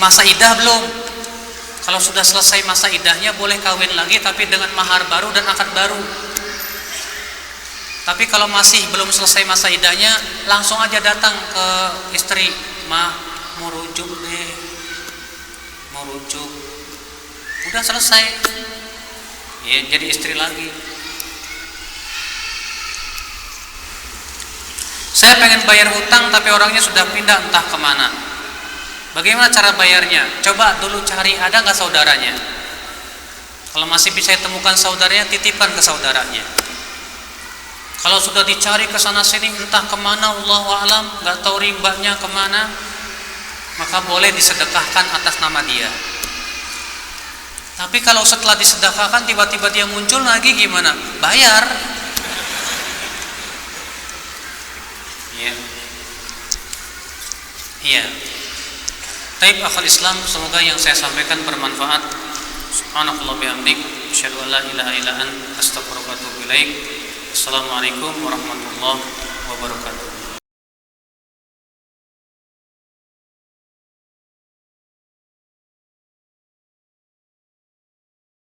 masa idah belum? Kalau sudah selesai masa idahnya boleh kawin lagi, tapi dengan mahar baru dan akad baru. Tapi kalau masih belum selesai masa iddahnya, langsung aja datang ke istri, "Ma, mau rujuk deh. Mau rujuk." Udah selesai. Ya, jadi istri lagi. Saya pengen bayar hutang tapi orangnya sudah pindah entah kemana. Bagaimana cara bayarnya? Coba dulu cari, ada nggak saudaranya? Kalau masih bisa temukan saudaranya, titipkan ke saudaranya. Kalau sudah dicari ke sana sini entah kemana, Allahu a'lam, nggak tahu rimbanya kemana, maka boleh disedekahkan atas nama dia. Tapi kalau setelah disedekahkan tiba-tiba dia muncul lagi, gimana? Bayar. Ya. Iya. Taib akhal Islam, semoga yang saya sampaikan bermanfaat. Subhanallah bihamdik, asyhadu an la ilaha illa anta, astaghfiruka wa atubu ilaik. Assalamualaikum warahmatullahi wabarakatuh.